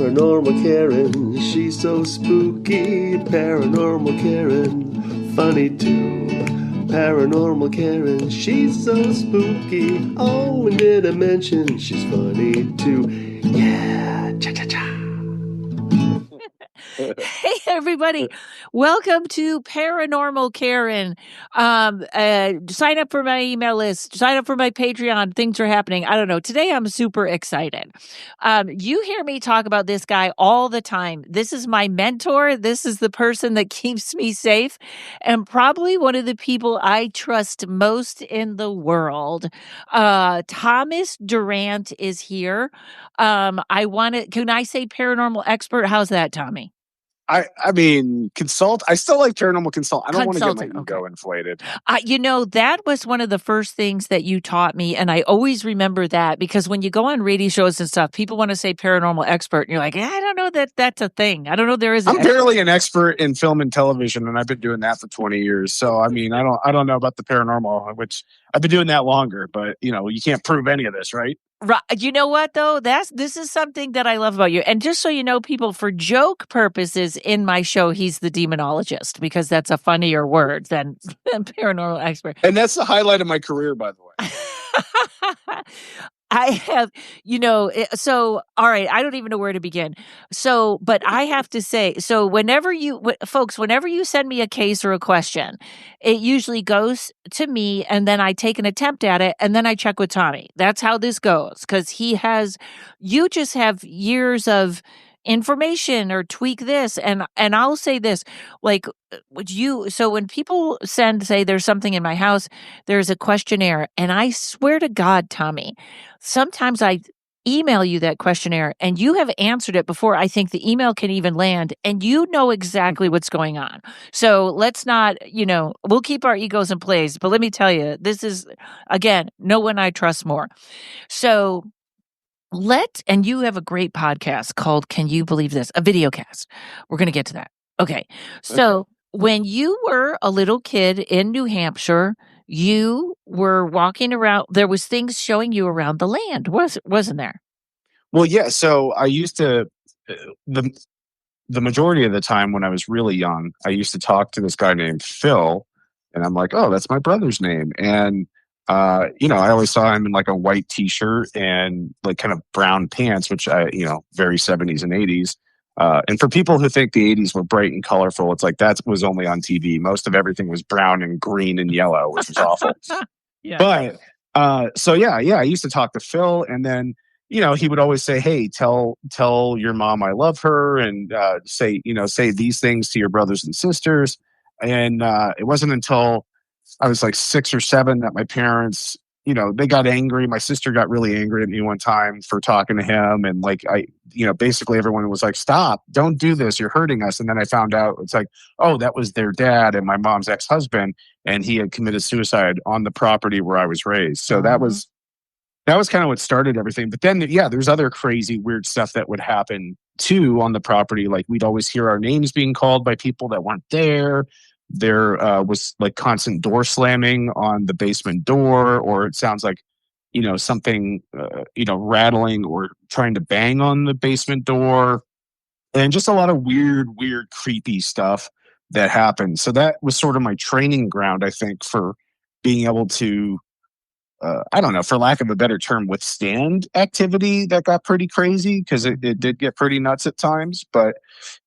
Paranormal Karen, she's so spooky. Paranormal Karen, funny too. Paranormal Karen, she's so spooky. Oh, and did I mention she's funny too? Yeah, cha-cha-cha. Hey, everybody. Welcome to Paranormal Karen. Sign up for my email list. Sign up for my Patreon. Things are happening. I don't know. Today, I'm super excited. You hear me talk about this guy all the time. This is my mentor. This is the person that keeps me safe and probably one of the people I trust most in the world. Thomas Durant is here. Can I say paranormal expert? How's that, Tommy? I mean, consult. I still like paranormal consult. I don't want to get my Consultant, ego inflated. That was one of the first things that you taught me, and I always remember that because when you go on radio shows and stuff, people want to say paranormal expert, and you're like, I don't know that that's a thing. I don't know there is. I'm barely an expert in film and television, and I've been doing that for 20 years. So I mean, I don't know about the paranormal, which I've been doing that longer. But you can't prove any of this, right? Right. You know what, though? This is something that I love about you. And just so you know, people, for joke purposes in my show, he's the demonologist because that's a funnier word than paranormal expert. And that's the highlight of my career, by the way. I have, so, all right, I don't even know where to begin. So, but I have to say, so whenever you send me a case or a question, it usually goes to me and then I take an attempt at it and then I check with Tommy. That's how this goes because you just have years of information or tweak this and I'll say this so when people say there's something in my house, there's a questionnaire and I swear to God, Tommy, sometimes I email you that questionnaire and you have answered it before I think the email can even land and you know exactly what's going on. So let's not, we'll keep our egos in place, but let me tell you, this is again, no one I trust more. So and you have a great podcast called Can You Believe This? A video cast. We're going to get to that. Okay. So when you were a little kid in New Hampshire, you were walking around, there was things showing you around the land, wasn't there? Well, yeah. So I used to, the majority of the time when I was really young, I used to talk to this guy named Phil and I'm like, oh, that's my brother's name. And I always saw him in like a white t-shirt and like kind of brown pants, which very 70s and 80s. And for people who think the 80s were bright and colorful, it's like that was only on TV. Most of everything was brown and green and yellow, which was awful. Yeah. But I used to talk to Phil and then, he would always say, hey, tell your mom I love her and say these things to your brothers and sisters. And it wasn't until I was like 6 or 7 that my parents, they got angry. My sister got really angry at me one time for talking to him. And like, basically everyone was like, stop, don't do this. You're hurting us. And then I found out it's like, oh, that was their dad and my mom's ex-husband. And he had committed suicide on the property where I was raised. So that was kind of what started everything. But then, there's other crazy, weird stuff that would happen too on the property. Like we'd always hear our names being called by people that weren't there. There was like constant door slamming on the basement door, or it sounds like, something, rattling or trying to bang on the basement door, and just a lot of weird, creepy stuff that happened. So that was sort of my training ground, I think, for being able to, I don't know, for lack of a better term, withstand activity that got pretty crazy because it did get pretty nuts at times. But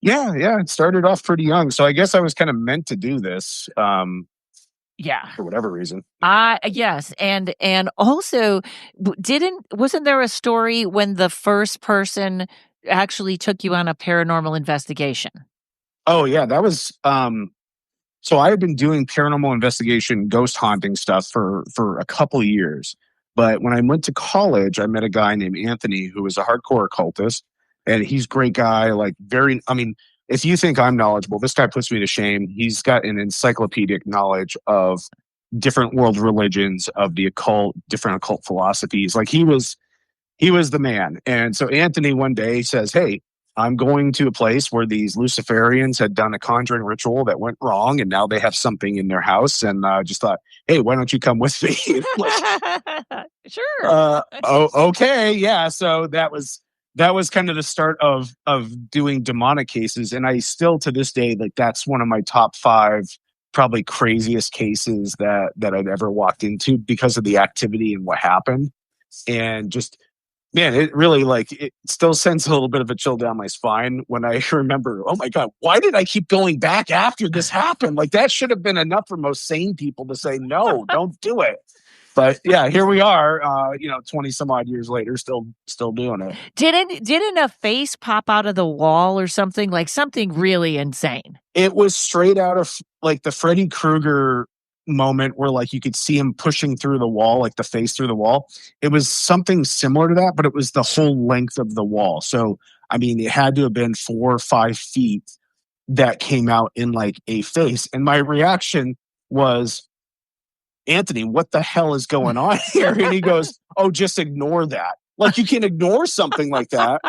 it started off pretty young. So I guess I was kind of meant to do this. For whatever reason. Yes. And also wasn't there a story when the first person actually took you on a paranormal investigation? Oh yeah, that was, so I had been doing paranormal investigation, ghost haunting stuff for a couple of years. But when I went to college, I met a guy named Anthony who was a hardcore occultist. And he's a great guy, if you think I'm knowledgeable, this guy puts me to shame. He's got an encyclopedic knowledge of different world religions, of the occult, different occult philosophies. Like he was the man. And so Anthony one day says, hey, I'm going to a place where these Luciferians had done a conjuring ritual that went wrong, and now they have something in their house. And I just thought, hey, why don't you come with me? Sure. Okay. Yeah. So that was that was kind of the start of doing demonic cases, and I still to this day, like, that's one of my top 5 probably craziest cases that I've ever walked into because of the activity and what happened. And just, man, it really, like, it still sends a little bit of a chill down my spine when I remember, oh my God, why did I keep going back after this happened? Like, that should have been enough for most sane people to say, no, don't do it. But yeah, here we are, 20 some odd years later, still doing it. Didn't a face pop out of the wall or something? Like something really insane. It was straight out of like the Freddy Krueger moment where like you could see him pushing through the wall, like the face through the wall. It was something similar to that, but it was the whole length of the wall. So, I mean, it had to have been 4 or 5 feet that came out in like a face. And my reaction was, Anthony, what the hell is going on here? And he goes, oh, just ignore that. Like, you can ignore something like that.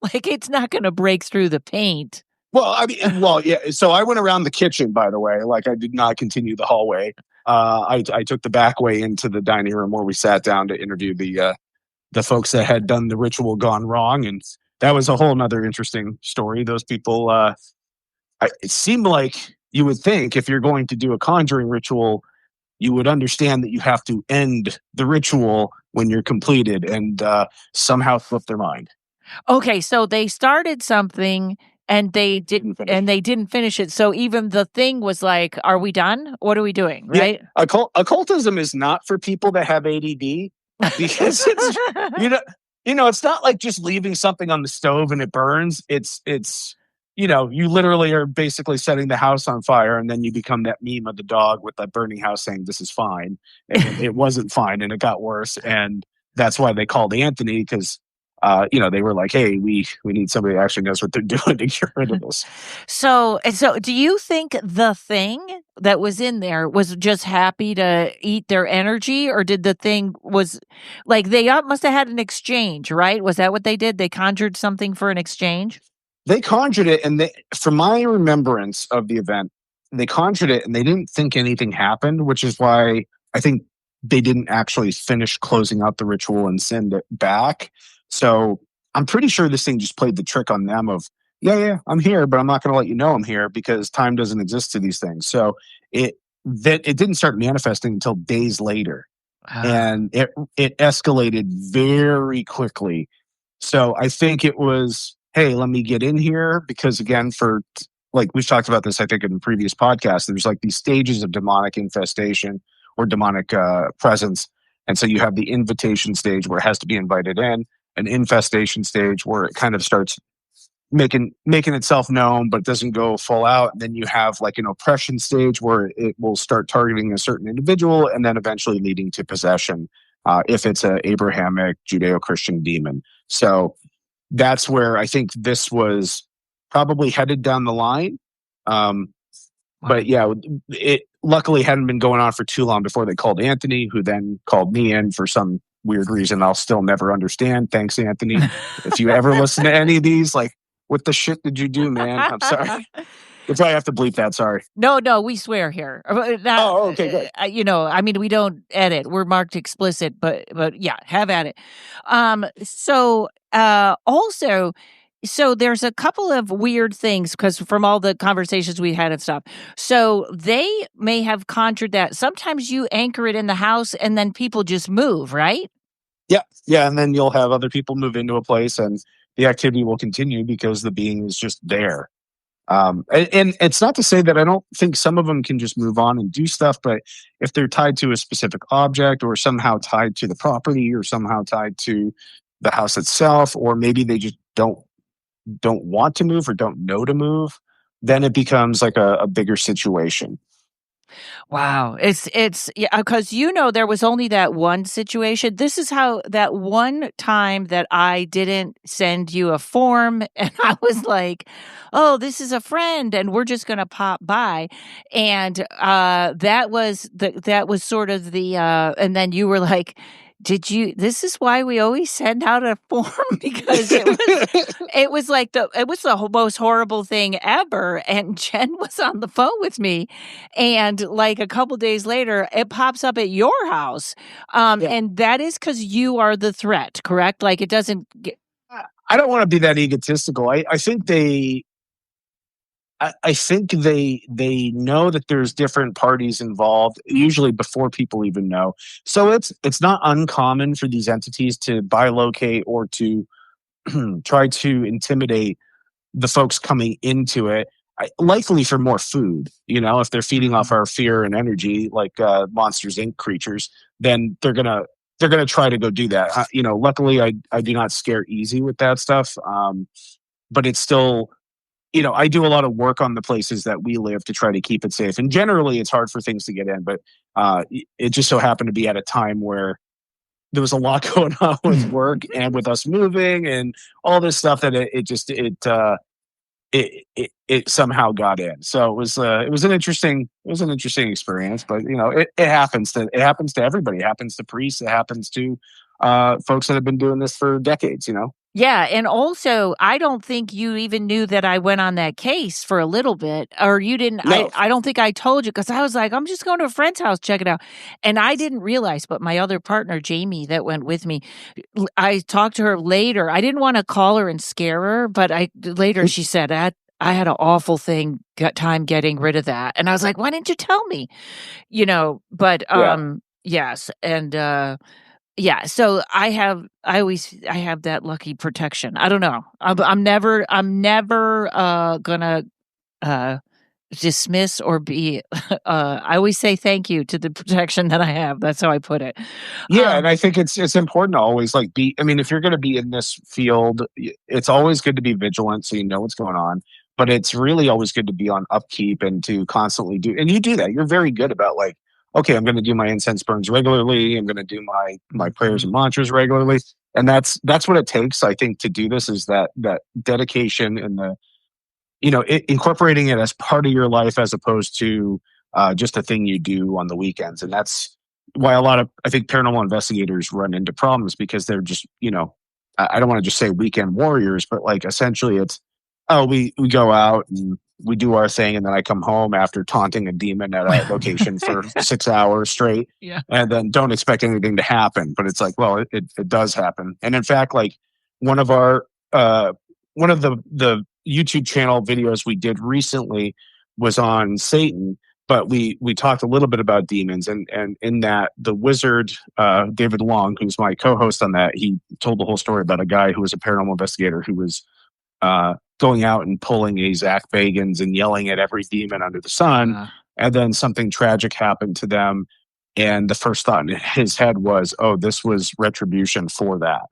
Like, it's not going to break through the paint. Well, I mean, yeah. So I went around the kitchen, by the way. Like, I did not continue the hallway. I took the back way into the dining room where we sat down to interview the folks that had done the ritual gone wrong. And that was a whole nother interesting story. Those people, it seemed like you would think if you're going to do a conjuring ritual, you would understand that you have to end the ritual when you're completed, and somehow flip their mind. Okay, so they started something and they didn't finish it. So even the thing was like, are we done? What are we doing? Right? Yeah, occultism is not for people that have ADD, because it's it's not like just leaving something on the stove and it burns. It's you literally are basically setting the house on fire, and then you become that meme of the dog with that burning house saying, this is fine. And it wasn't fine, and it got worse. And that's why they called Anthony, because, they were like, hey, we need somebody that actually knows what they're doing to get rid of this. So do you think the thing that was in there was just happy to eat their energy, or did the thing was like they must have had an exchange, right? Was that what they did? They conjured something for an exchange? They conjured it, and from my remembrance of the event, they conjured it and they didn't think anything happened, which is why I think they didn't actually finish closing out the ritual and send it back. So I'm pretty sure this thing just played the trick on them of, yeah, I'm here, but I'm not going to let you know I'm here because time doesn't exist to these things. So it didn't start manifesting until days later. And it escalated very quickly. So I think it was, hey, let me get in here, because again, for like we've talked about this, I think, in previous podcasts, there's like these stages of demonic infestation or demonic presence. And so you have the invitation stage where it has to be invited in, an infestation stage where it kind of starts making itself known, but it doesn't go full out. And then you have like an oppression stage where it will start targeting a certain individual, and then eventually leading to possession if it's a Abrahamic Judeo-Christian demon. So that's where I think this was probably headed down the line. But yeah, it luckily hadn't been going on for too long before they called Anthony, who then called me in for some weird reason I'll still never understand. Thanks, Anthony. If you ever listen to any of these, like, what the shit did you do, man? I'm sorry. You probably have to bleep that. Sorry. No, we swear here. Okay, good. I mean, we don't edit. We're marked explicit, but yeah, have at it. Also, so there's a couple of weird things because from all the conversations we had and stuff. So they may have conjured that. Sometimes you anchor it in the house and then people just move, right? Yeah, and then you'll have other people move into a place, and the activity will continue because the being is just there. And it's not to say that I don't think some of them can just move on and do stuff, but if they're tied to a specific object, or somehow tied to the property, or somehow tied to the house itself, or maybe they just don't want to move or don't know to move, then it becomes like a bigger situation. Wow. It's yeah, because there was only that one situation. This is how that one time that I didn't send you a form and I was like, oh, this is a friend and we're just gonna pop by. And that was sort of the and then you were like, this is why we always send out a form, because it was the most horrible thing ever. And Jen was on the phone with me, and like a couple days later, it pops up at your house. And that is because you are the threat, correct? Like it doesn't get. I don't want to be that egotistical. I think they know that there's different parties involved, usually before people even know. So it's not uncommon for these entities to bilocate or to try to intimidate the folks coming into it, likely for more food. If they're feeding off our fear and energy, like Monsters Inc. creatures, then they're gonna try to go do that. Luckily, I do not scare easy with that stuff. But it's still, I do a lot of work on the places that we live to try to keep it safe. And generally, it's hard for things to get in. But it just so happened to be at a time where there was a lot going on with work and with us moving and all this stuff that it somehow got in. So it was an interesting experience. But it happens to everybody. It happens to priests. It happens to folks that have been doing this for decades. Yeah, and also, I don't think you even knew that I went on that case for a little bit, or you didn't. No. I don't think I told you because I was like, I'm just going to a friend's house, check it out, and I didn't realize. But my other partner, Jamie, that went with me, I talked to her later. I didn't want to call her and scare her, but later she said that I had an awful time getting rid of that, and I was like, why didn't you tell me? But yes, and. Yeah, so I have that lucky protection. I don't know. I'm never gonna dismiss or be. I always say thank you to the protection that I have. That's how I put it. Yeah, and I think it's important to always be. I mean, if you're going to be in this field, it's always good to be vigilant so you know what's going on. But it's really always good to be on upkeep and to constantly do. And you do that. You're very good about okay, I'm going to do my incense burns regularly. I'm going to do my prayers and mantras regularly, and that's what it takes. I think to do this is that dedication and the incorporating it as part of your life as opposed to just a thing you do on the weekends. And that's why a lot of, I think, paranormal investigators run into problems because they're just, I don't want to just say weekend warriors, but essentially it's, oh, we go out and we do our thing. And then I come home after taunting a demon at a location for 6 hours straight. Yeah. And then don't expect anything to happen. But it's well, it does happen. And in fact, one of the YouTube channel videos we did recently was on Satan, but we talked a little bit about demons, and in that the wizard David Long, who's my co-host on that, he told the whole story about a guy who was a paranormal investigator who was going out and pulling a Zach Bagans and yelling at every demon under the sun, and then something tragic happened to them, and the first thought in his head was, oh, this was retribution for that.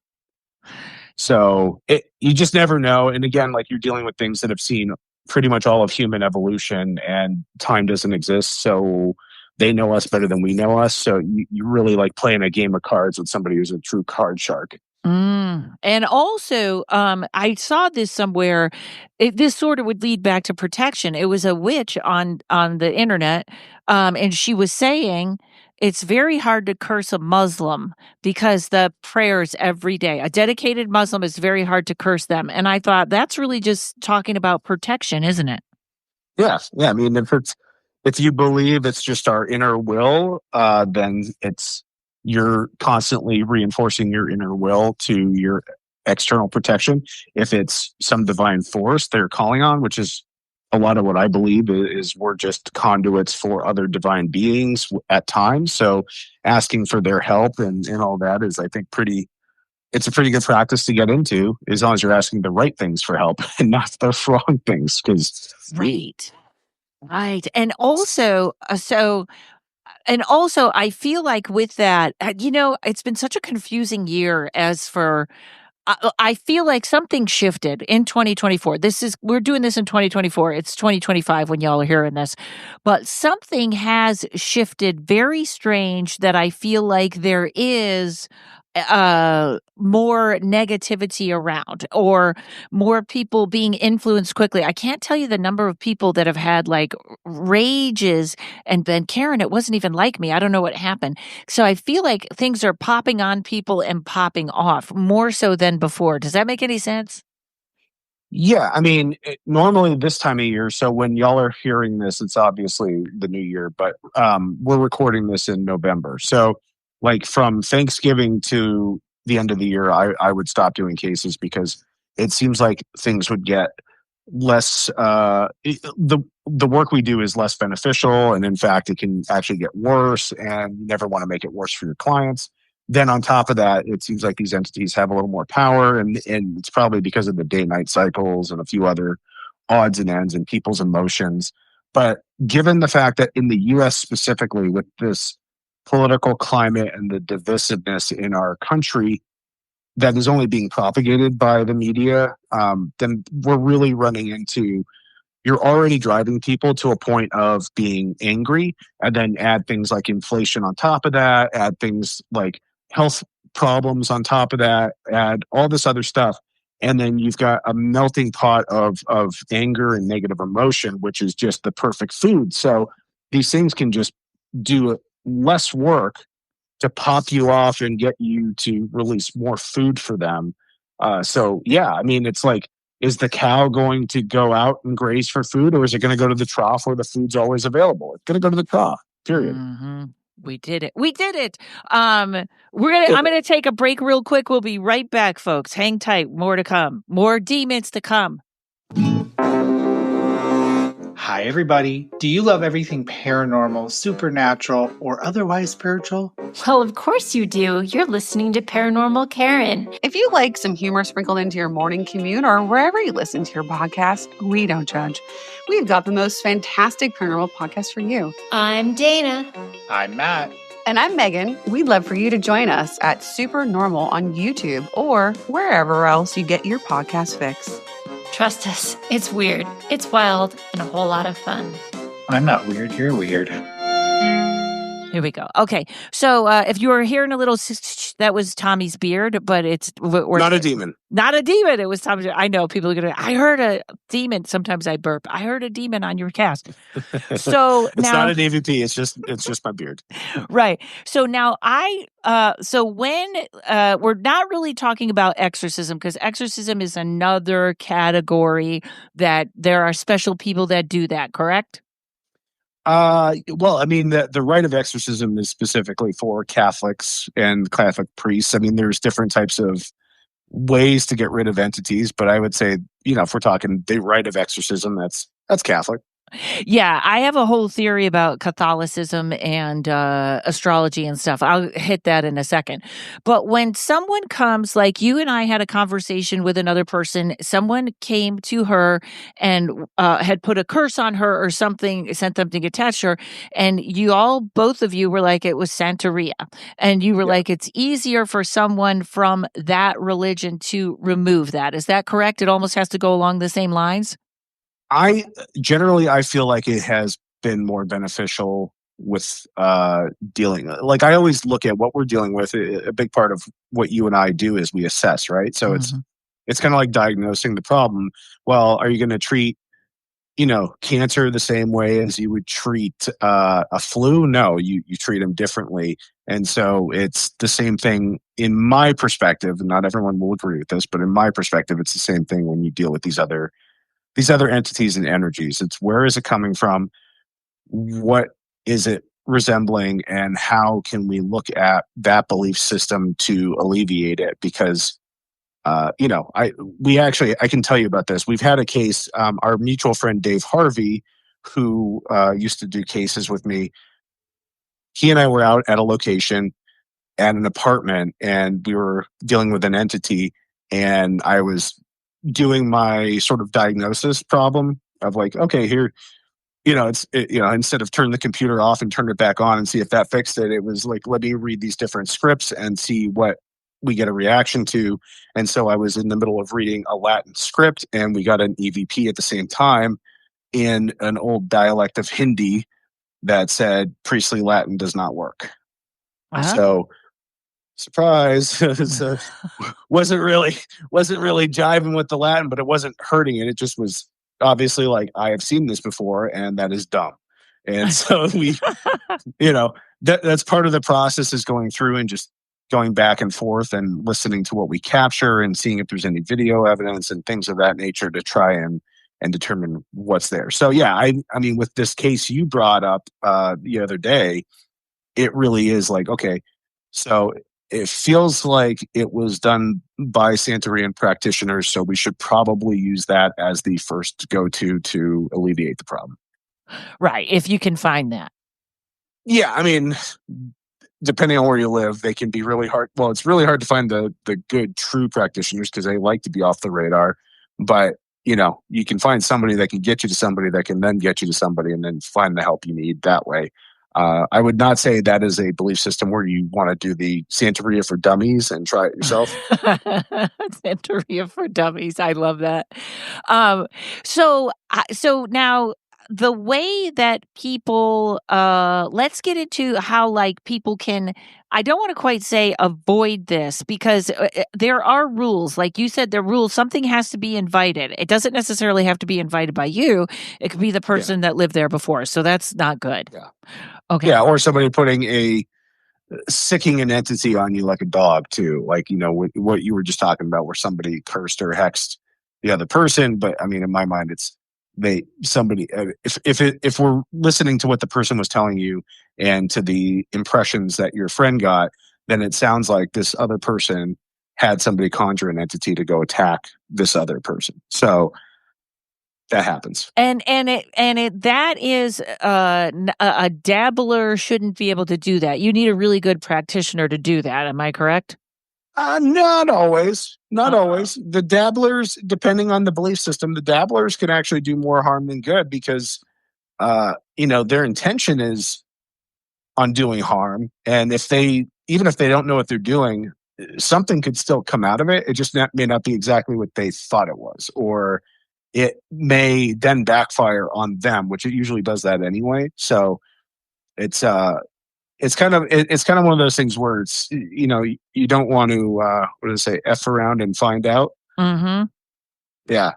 So you just never know. And again, you're dealing with things that have seen pretty much all of human evolution, and time doesn't exist. So they know us better than we know us. So you really playing a game of cards with somebody who's a true card shark. And also, I saw this somewhere. This sort of would lead back to protection. It was a witch on the internet, and she was saying it's very hard to curse a Muslim because the prayers every day. A dedicated Muslim is very hard to curse them, and I thought that's really just talking about protection, isn't it? Yeah. I mean, if you believe it's just our inner will, then you're constantly reinforcing your inner will to your external protection. If it's some divine force they're calling on, which is a lot of what I believe is we're just conduits for other divine beings at times. So asking for their help and all that is, I think, it's a pretty good practice to get into, as long as you're asking the right things for help and not the wrong things. Right. And also, I feel like with that, it's been such a confusing year as for, I feel like something shifted in 2024. We're doing this in 2024. It's 2025 when y'all are hearing this, but something has shifted very strange that I feel like there is more negativity around, or more people being influenced quickly. I can't tell you the number of people that have had rages and then, Karen, it wasn't even like me. I don't know what happened. So I feel like things are popping on people and popping off more so than before. Does that make any sense? Yeah, I mean, normally this time of year, so when y'all are hearing this, it's obviously the new year, but we're recording this in November. So from Thanksgiving to the end of the year, I would stop doing cases because it seems like things would get less the work we do is less beneficial, and in fact it can actually get worse, and you never want to make it worse for your clients. Then on top of that, it seems like these entities have a little more power, and it's probably because of the day-night cycles and a few other odds and ends and people's emotions. But given the fact that in the US specifically, with this political climate and the divisiveness in our country that is only being propagated by the media, then we're really running into, you're already driving people to a point of being angry, and then add things like inflation on top of that, add things like health problems on top of that, add all this other stuff. And then you've got a melting pot of anger and negative emotion, which is just the perfect food. So these things can just do less work to pop you off and get you to release more food for them. So yeah, I mean, it's like, is the cow going to go out and graze for food, or is it going to go to the trough where the food's always available? It's going to go to the trough, period. Mm-hmm. We did it. We did it. I'm gonna take a break real quick. We'll be right back, folks. Hang tight. More to come. More demons to come. Hi, everybody. Do you love everything paranormal, supernatural, or otherwise spiritual? Well, of course you do. You're listening to Paranormal Karen. If you like some humor sprinkled into your morning commute or wherever you listen to your podcast, we don't judge. We've got the most fantastic paranormal podcast for you. I'm Dana. I'm Matt. And I'm Megan. We'd love for you to join us at Supernormal on YouTube or wherever else you get your podcast fix. Trust us, it's weird, it's wild, and a whole lot of fun. I'm not weird. You're weird. Here we go. Okay, so if you were hearing a little, that was Tommy's beard, but it's Not a demon. Not a demon. It was Tommy. I know people are gonna. I heard a demon. Sometimes I burp. I heard a demon on your cast. So it's now, not an EVP. It's just my beard. Right. So now so when we're not really talking about exorcism, because exorcism is another category that there are special people that do that. Correct? Well, I mean, the rite of exorcism is specifically for Catholics and Catholic priests. I mean, there's different types of ways to get rid of entities, but I would say, if we're talking the rite of exorcism, that's Catholic. Yeah, I have a whole theory about Catholicism and astrology and stuff. I'll hit that in a second. But when someone comes, like you and I had a conversation with another person, someone came to her and had put a curse on her or something, sent something attached to her, and both of you were like, it was Santeria. And you were like, it's easier for someone from that religion to remove that. Is that correct? It almost has to go along the same lines? I feel like it has been more beneficial with dealing. Like, I always look at what we're dealing with. A big part of what you and I do is we assess, right? So it's kind of like diagnosing the problem. Well, are you going to treat cancer the same way as you would treat a flu? No, you treat them differently. And so it's the same thing in my perspective. And not everyone will agree with this, but in my perspective, it's the same thing when you deal with these other entities and energies. It's, where is it coming from? What is it resembling? And how can we look at that belief system to alleviate it? Because, I can tell you about this. We've had a case, our mutual friend, Dave Harvey, who used to do cases with me. He and I were out at a location at an apartment, and we were dealing with an entity, and I was doing my sort of diagnosis problem of like, okay, here, instead of turn the computer off and turn it back on and see if that fixed it, it was like, let me read these different scripts and see what we get a reaction to. And so I was in the middle of reading a Latin script, and we got an EVP at the same time in an old dialect of Hindi that said priestly Latin does not work. Uh-huh. So surprise, wasn't really jiving with the Latin, but it wasn't hurting it. It just was obviously like, I have seen this before, and that is dumb. And so we, that's part of the process, is going through and just going back and forth and listening to what we capture and seeing if there's any video evidence and things of that nature to try and determine what's there. So yeah, I mean, with this case you brought up the other day, it really is like, okay, so it feels like it was done by Santerian practitioners, so we should probably use that as the first go-to to alleviate the problem. Right, if you can find that. Yeah, I mean, depending on where you live, they can be really hard. Well, it's really hard to find the good, true practitioners because they like to be off the radar. But, you can find somebody that can get you to somebody that can then get you to somebody and then find the help you need that way. I would not say that is a belief system where you want to do the Santeria for dummies and try it yourself. Santeria for dummies. I love that. So now the way that people, let's get into how like people can, I don't want to quite say avoid this because there are rules. Like you said, there are rules. Something has to be invited. It doesn't necessarily have to be invited by you. It could be the person that lived there before. So that's not good. Yeah. Okay. Yeah, or somebody putting sicking an entity on you like a dog too. Like, what you were just talking about where somebody cursed or hexed the other person. But I mean, in my mind, it's if we're listening to what the person was telling you and to the impressions that your friend got, then it sounds like this other person had somebody conjure an entity to go attack this other person. So that happens. And that is a dabbler shouldn't be able to do that. You need a really good practitioner to do that. Am I correct? Not always. Not always. The dabblers, depending on the belief system, the dabblers can actually do more harm than good because, their intention is on doing harm. And even if they don't know what they're doing, something could still come out of it. It just may not be exactly what they thought it was, or it may then backfire on them, which it usually does that anyway. So it's kind of one of those things where it's, you don't want to F around and find out. Mm-hmm. Yeah,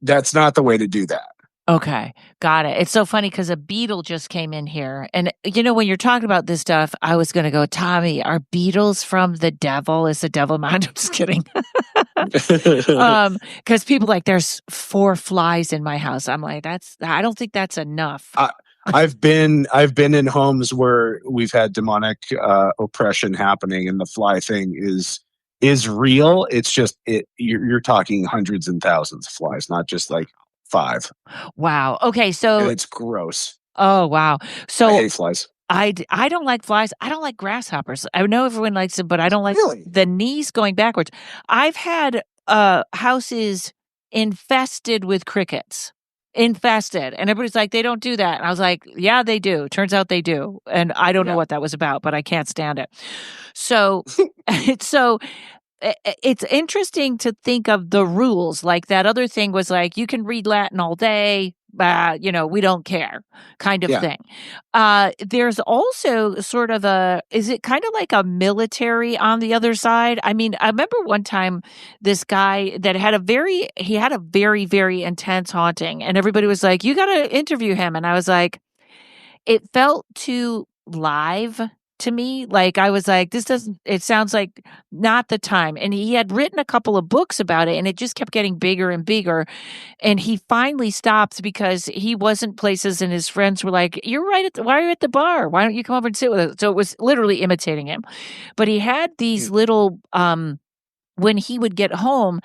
that's not the way to do that. Okay, got it. It's so funny because a beetle just came in here. And, when you're talking about this stuff, I was going to go, Tommy, are beetles from the devil? Is the devil mad? I'm just kidding. Because people like, there's 4 flies in my house. I'm like, I don't think that's enough. I've been in homes where we've had demonic oppression happening, and the fly thing is real. It's just you're talking hundreds and thousands of flies, not just like 5. Wow. Okay, so and it's gross. Oh wow. So I hate flies. I don't like flies. I don't like grasshoppers. I know everyone likes them, but I don't like Really? the knees going backwards. I've had houses infested with crickets. Infested. And everybody's like, they don't do that. And I was like, yeah, they do. Turns out they do. And I don't know what that was about, but I can't stand it. So it's interesting to think of the rules. Like that other thing was like, you can read Latin all day, we don't care kind of thing. There's also sort of is it kind of like a military on the other side? I mean, I remember one time this guy that had a very, very intense haunting, and everybody was like, you got to interview him. And I was like, it felt too live to me. Like I was like, it sounds like not the time. And he had written a couple of books about it, and it just kept getting bigger and bigger. And he finally stopped because he wasn't places, and his friends were like, you're right. Why are you at the bar? Why don't you come over and sit with us? So it was literally imitating him. But he had these little, when he would get home,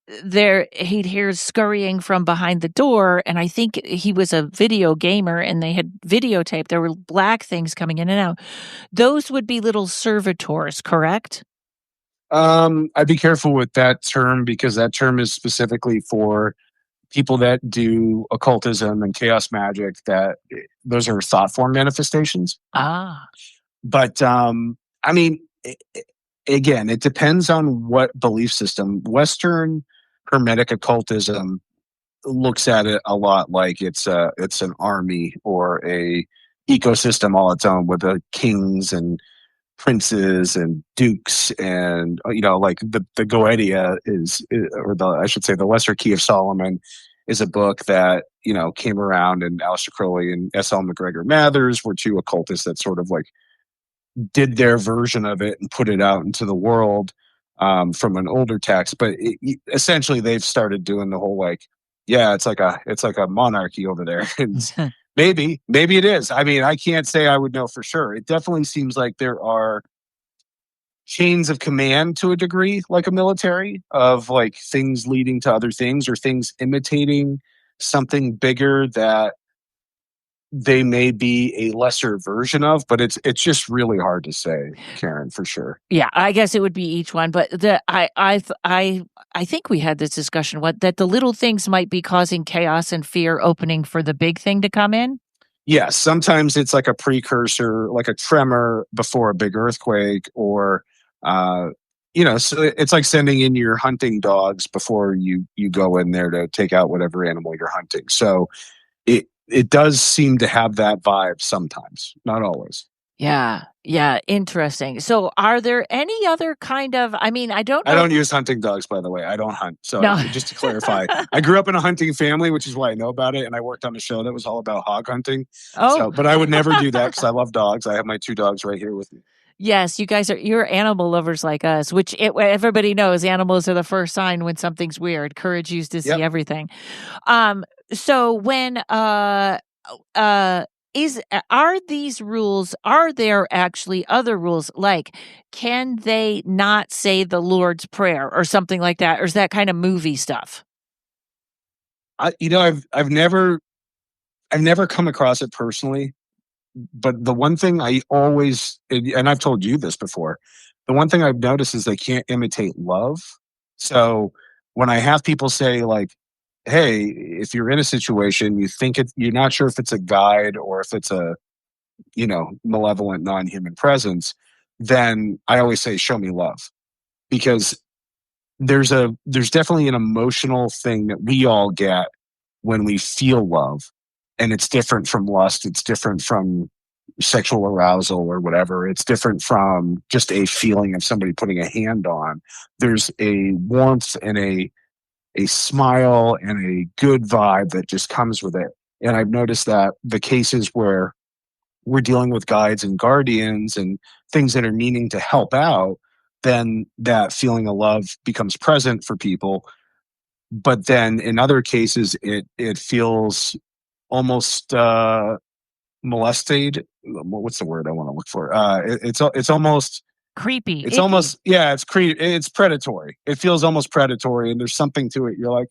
he'd hear scurrying from behind the door, and I think he was a video gamer, and they had videotaped. There were black things coming in and out. Those would be little servitors, correct? I'd be careful with that term because that term is specifically for people that do occultism and chaos magic. Those are thought form manifestations. But I mean, again, it depends on what belief system. Western Hermetic occultism looks at it a lot like it's an army or a ecosystem all its own with the kings and princes and dukes, and like the Goetia I should say the Lesser Key of Solomon is a book that came around, and Aleister Crowley and S.L. McGregor Mathers were 2 occultists that sort of like did their version of it and put it out into the world from an older text. But essentially they've started doing the whole like, it's like a monarchy over there. Maybe it is. I mean, I can't say I would know for sure. It definitely seems like there are chains of command to a degree, like a military, of like things leading to other things or things imitating something bigger that they may be a lesser version of, but it's just really hard to say, Karen, for sure. Yeah, I guess it would be each one, but I think we had this discussion that the little things might be causing chaos and fear, opening for the big thing to come in. Yes, sometimes it's like a precursor, like a tremor before a big earthquake, or so it's like sending in your hunting dogs before you go in there to take out whatever animal you're hunting. So it does seem to have that vibe sometimes, not always. Yeah, interesting. So, are there any other kind of? I mean, I don't know. I don't use hunting dogs, by the way. I don't hunt. So No. just to clarify, I grew up in a hunting family, which is why I know about it. And I worked on a show that was all about hog hunting. Oh, But I would never do that because I love dogs. I have my 2 dogs right here with me. yes, you're animal lovers like us, which everybody knows. Animals are the first sign when something's weird. Courage used to see everything. So when are these rules? Are there actually other rules? Like, can they not say the Lord's Prayer or something like that, or is that kind of movie stuff? I've never come across it personally, but the one thing I always, and I've told you this before, the one thing I've noticed is they can't imitate love. So when I have people say like, hey, if you're in a situation, you're not sure if it's a guide or if it's a, malevolent non-human presence, then I always say, show me love, because there's definitely an emotional thing that we all get when we feel love, and it's different from lust. It's different from sexual arousal or whatever. It's different from just a feeling of somebody putting a hand on. There's a warmth and a smile and a good vibe that just comes with it. And I've noticed that the cases where we're dealing with guides and guardians and things that are meaning to help out, then that feeling of love becomes present for people. But then in other cases, it feels almost molested. What's the word I want to look for? It's almost creepy. It's almost it's predatory. It feels almost predatory, and there's something to it. You're like,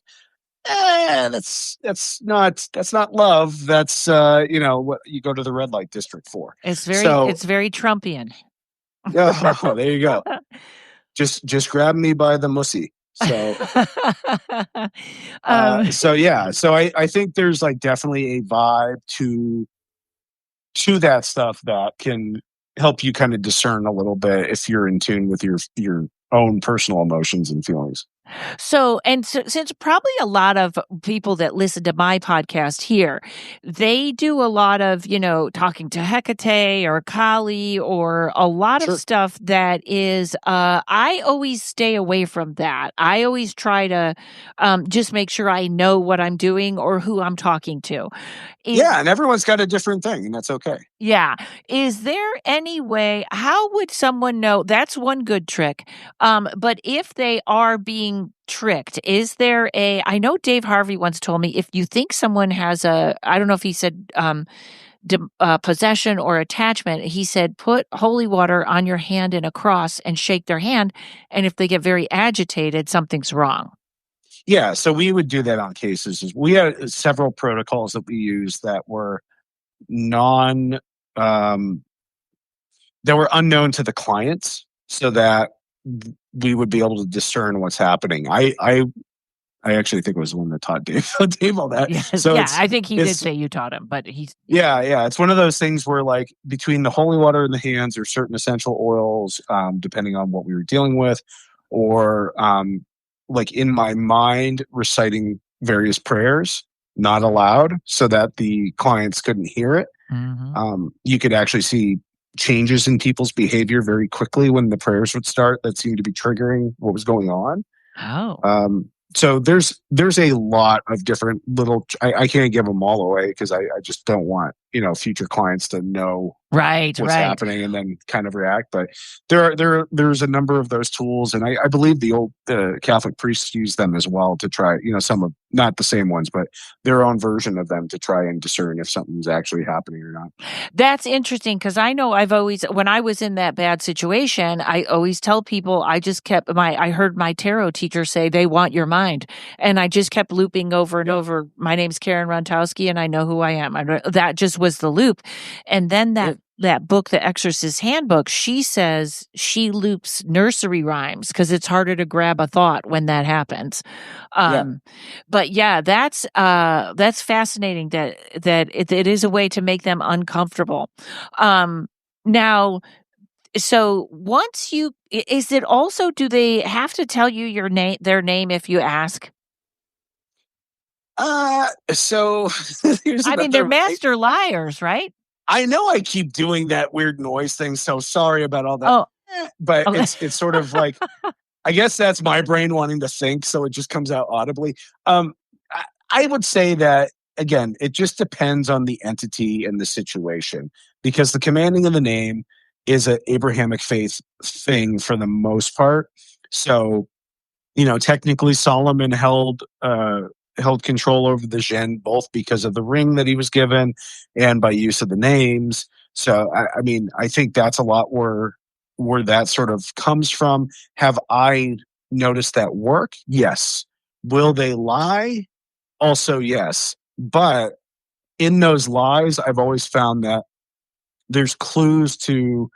that's not love. That's what you go to the red light district for. It's very Trumpian. Oh, there you go. Just grab me by the mussy. So so I think there's like definitely a vibe to that stuff that can help you kind of discern a little bit if you're in tune with your own personal emotions and feelings. So since probably a lot of people that listen to my podcast here, they do a lot of, talking to Hecate or Kali or a lot of stuff that is, I always stay away from that. I always try to just make sure I know what I'm doing or who I'm talking to. And everyone's got a different thing, and that's okay. Yeah. Is there any way, how would someone know? That's one good trick. But if they are being tricked, is there I know Dave Harvey once told me, if you think someone has I don't know if he said possession or attachment, he said, put holy water on your hand in a cross and shake their hand. And if they get very agitated, something's wrong. Yeah, so we would do that on cases. We had several protocols that we used that were that were unknown to the clients, so that we would be able to discern what's happening. I actually think it was the one that taught Dave all that. Yes, so I think he did say you taught him, but he's it's one of those things where like between the holy water in the hands or certain essential oils, depending on what we were dealing with, or like in my mind reciting various prayers, not aloud, so that the clients couldn't hear it. Mm-hmm. You could actually see changes in people's behavior very quickly when the prayers would start that seemed to be triggering what was going on. Oh. So there's a lot of different little, I can't give them all away because I just don't want, future clients to know Right, what's right. happening and then kind of react. But there's a number of those tools, and I believe the old Catholic priests use them as well to try, some of, not the same ones, but their own version of them to try and discern if something's actually happening or not. That's interesting because I know when I was in that bad situation, I always tell people I heard my tarot teacher say they want your mind. And I just kept looping over and over. My name's Karen Rontowski and I know who I am. That just was the loop. And then that book, The Exorcist's Handbook, she says she loops nursery rhymes because it's harder to grab a thought when that happens. But yeah, that's fascinating that it is a way to make them uncomfortable. Now, so once is it also, do they have to tell you their name if you ask? So they're master liars, right? I know I keep doing that weird noise thing, so sorry about all that. Oh, but okay. it's sort of like, I guess that's my brain wanting to think, so it just comes out audibly. I would say that, again, it just depends on the entity and the situation, because the commanding of the name is an Abrahamic faith thing for the most part. So, technically Solomon held control over the Jinn, both because of the ring that he was given and by use of the names. So, I think that's a lot where that sort of comes from. Have I noticed that work? Yes. Will they lie? Also, yes. But in those lies, I've always found that there's clues to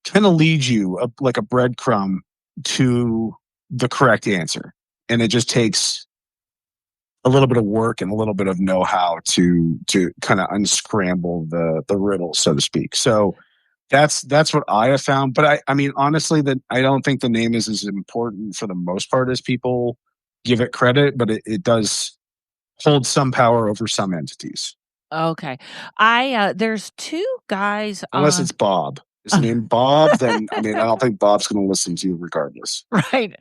kind of lead you like a breadcrumb to the correct answer. And it just takes a little bit of work and a little bit of know-how to kind of unscramble the riddle, so to speak. So that's what I have found. But I mean, honestly, that I don't think the name is as important for the most part as people give it credit, but it does hold some power over some entities. Okay. There's two guys Unless it's Bob. Is the name Bob? Then, I don't think Bob's going to listen to you regardless. Right.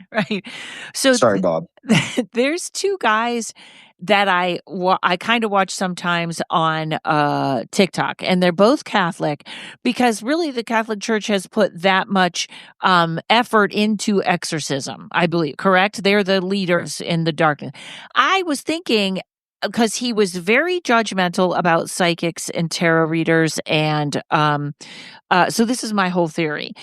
So sorry, Bob. There's two guys that I kind of watch sometimes on TikTok, and they're both Catholic, because really the Catholic Church has put that much effort into exorcism, I believe. Correct? They're the leaders in the darkness. I was thinking, because he was very judgmental about psychics and tarot readers, and so this is my whole theory: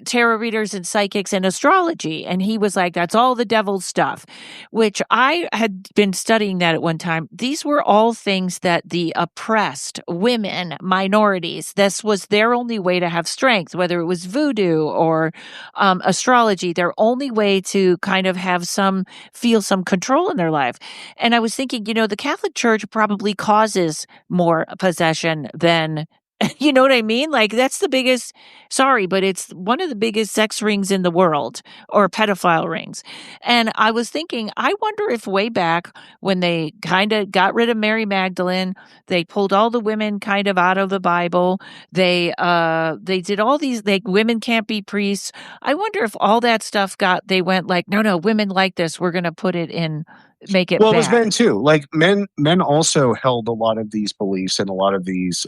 tarot readers and psychics and astrology. And he was like, "That's all the devil's stuff," which I had been studying that at one time. These were all things that the oppressed, women, minorities, this was their only way to have strength, whether it was voodoo or astrology, their only way to kind of feel some control in their life. And I was thinking, the Catholic Church probably causes more possession than, you know what I mean? Like, that's the biggest, sorry, but it's one of the biggest sex rings in the world, or pedophile rings. And I was thinking, I wonder if way back when they kind of got rid of Mary Magdalene, they pulled all the women kind of out of the Bible. They did all these, like, women can't be priests. I wonder if all that stuff they went like, no, women like this. We're going to put it in, make it Well, bad. It was men too. Like men also held a lot of these beliefs and a lot of these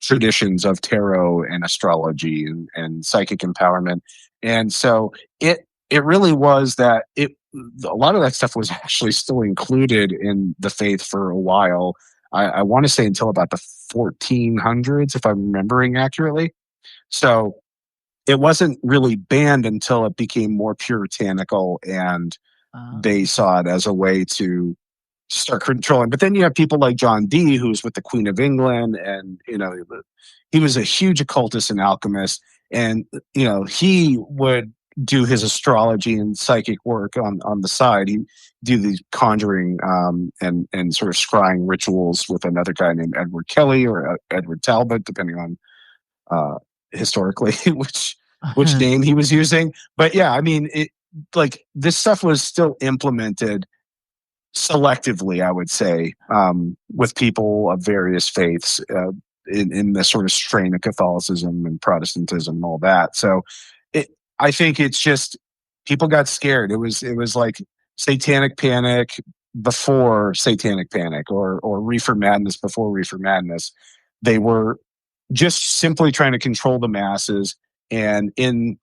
traditions of tarot and astrology and psychic empowerment. And so it really was that a lot of that stuff was actually still included in the faith for a while. I want to say until about the 1400s, if I'm remembering accurately. So it wasn't really banned until it became more puritanical, and they saw it as a way to start controlling. But then you have people like John Dee, who's with the Queen of England, and he was a huge occultist and alchemist, and he would do his astrology and psychic work on the side. He'd do these conjuring and sort of scrying rituals with another guy named Edward Kelly or Edward Talbot, depending on historically which name he was using. But yeah, this stuff was still implemented selectively, I would say, with people of various faiths in the sort of strain of Catholicism and Protestantism and all that. So I think it's just people got scared. It was like satanic panic before satanic panic, or reefer madness before reefer madness. They were just simply trying to control the masses. And in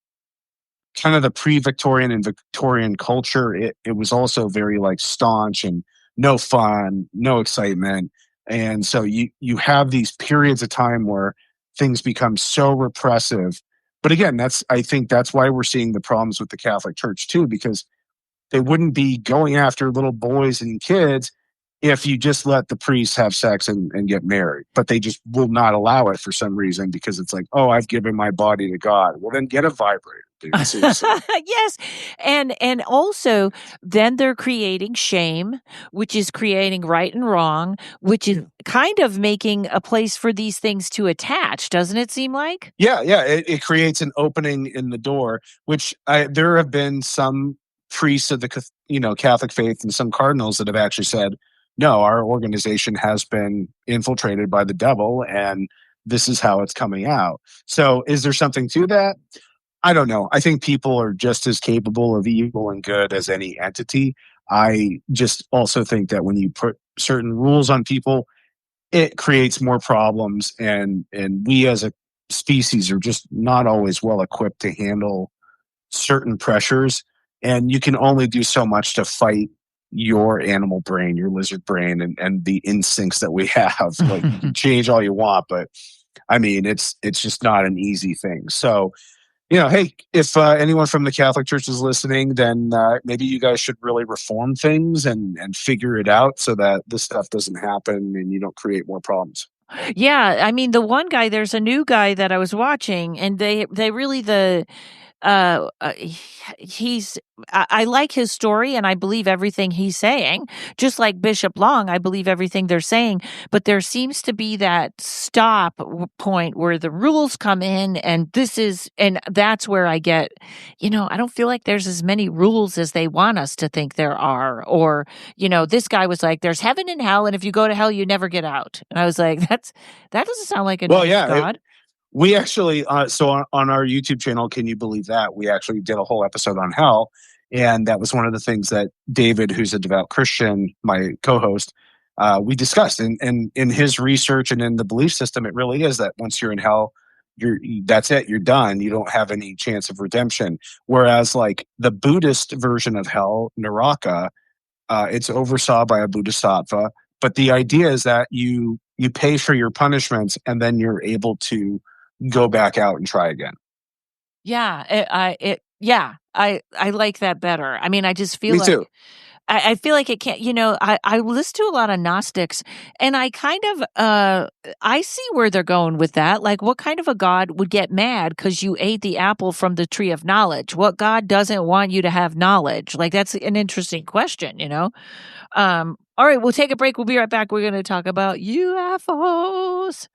kind of the pre-Victorian and Victorian culture, it was also very like staunch and no fun, no excitement. And so you have these periods of time where things become so repressive. But again, I think that's why we're seeing the problems with the Catholic Church too, because they wouldn't be going after little boys and kids if you just let the priests have sex and get married. But they just will not allow it for some reason, because it's like, oh, I've given my body to God. Well, then get a vibrator, dude. Seriously. Yes. And also then they're creating shame, which is creating right and wrong, which is kind of making a place for these things to attach, doesn't it seem like? Yeah. It creates an opening in the door, which there have been some priests of the Catholic faith and some cardinals that have actually said, no, our organization has been infiltrated by the devil, and this is how it's coming out. So is there something to that? I don't know. I think people are just as capable of evil and good as any entity. I just also think that when you put certain rules on people, it creates more problems, and we as a species are just not always well equipped to handle certain pressures. And you can only do so much to fight your animal brain, your lizard brain, and the instincts that we have. Like, you can change all you want, but I mean, it's just not an easy thing. So, hey, if anyone from the Catholic Church is listening, then maybe you guys should really reform things and figure it out so that this stuff doesn't happen and you don't create more problems. Yeah, I mean, the one guy, there's a new guy that I was watching, and they really he's I like his story, and I believe everything he's saying. Just like Bishop Long, I believe everything they're saying, but there seems to be that stop point where the rules come in, and that's where I get, I don't feel like there's as many rules as they want us to think there are. Or, this guy was like, there's heaven and hell, and if you go to hell, you never get out. And I was like, that doesn't sound like a nice God. We actually, so on our YouTube channel, can you believe that? We actually did a whole episode on hell. And that was one of the things that David, who's a devout Christian, my co-host, we discussed. And in his research and in the belief system, it really is that once you're in hell, that's it, you're done. You don't have any chance of redemption. Whereas like the Buddhist version of hell, Naraka, it's oversaw by a Bodhisattva. But the idea is that you pay for your punishments and then you're able to go back out and try again. Yeah, I like that better. I mean, I just feel Me too. I feel like it can't, I listen to a lot of Gnostics, and I kind of, I see where they're going with that. Like, what kind of a God would get mad because you ate the apple from the tree of knowledge? What God doesn't want you to have knowledge? Like, that's an interesting question, all right, we'll take a break. We'll be right back. We're going to talk about UFOs.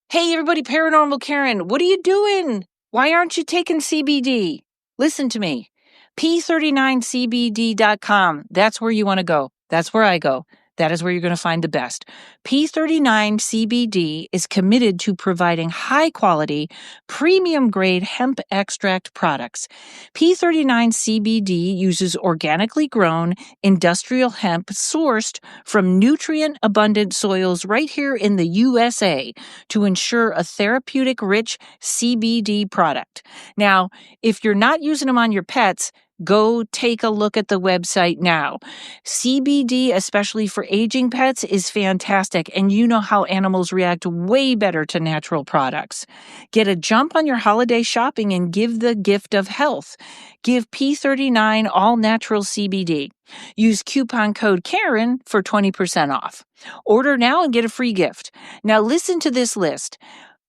Hey, everybody, Paranormal Karen, what are you doing? Why aren't you taking CBD? Listen to me. P39CBD.com. That's where you want to go. That's where I go. That is where you're going to find the best. P39CBD is committed to providing high-quality, premium-grade hemp extract products. P39CBD uses organically grown, industrial hemp sourced from nutrient-abundant soils right here in the USA to ensure a therapeutic-rich CBD product. Now, if you're not using them on your pets, go take a look at the website now. CBD, especially for aging pets, is fantastic, and you know how animals react way better to natural products. Get a jump on your holiday shopping and give the gift of health. Give P39 all-natural CBD. Use coupon code Karen for 20% off. Order now and get a free gift. Now listen to this list.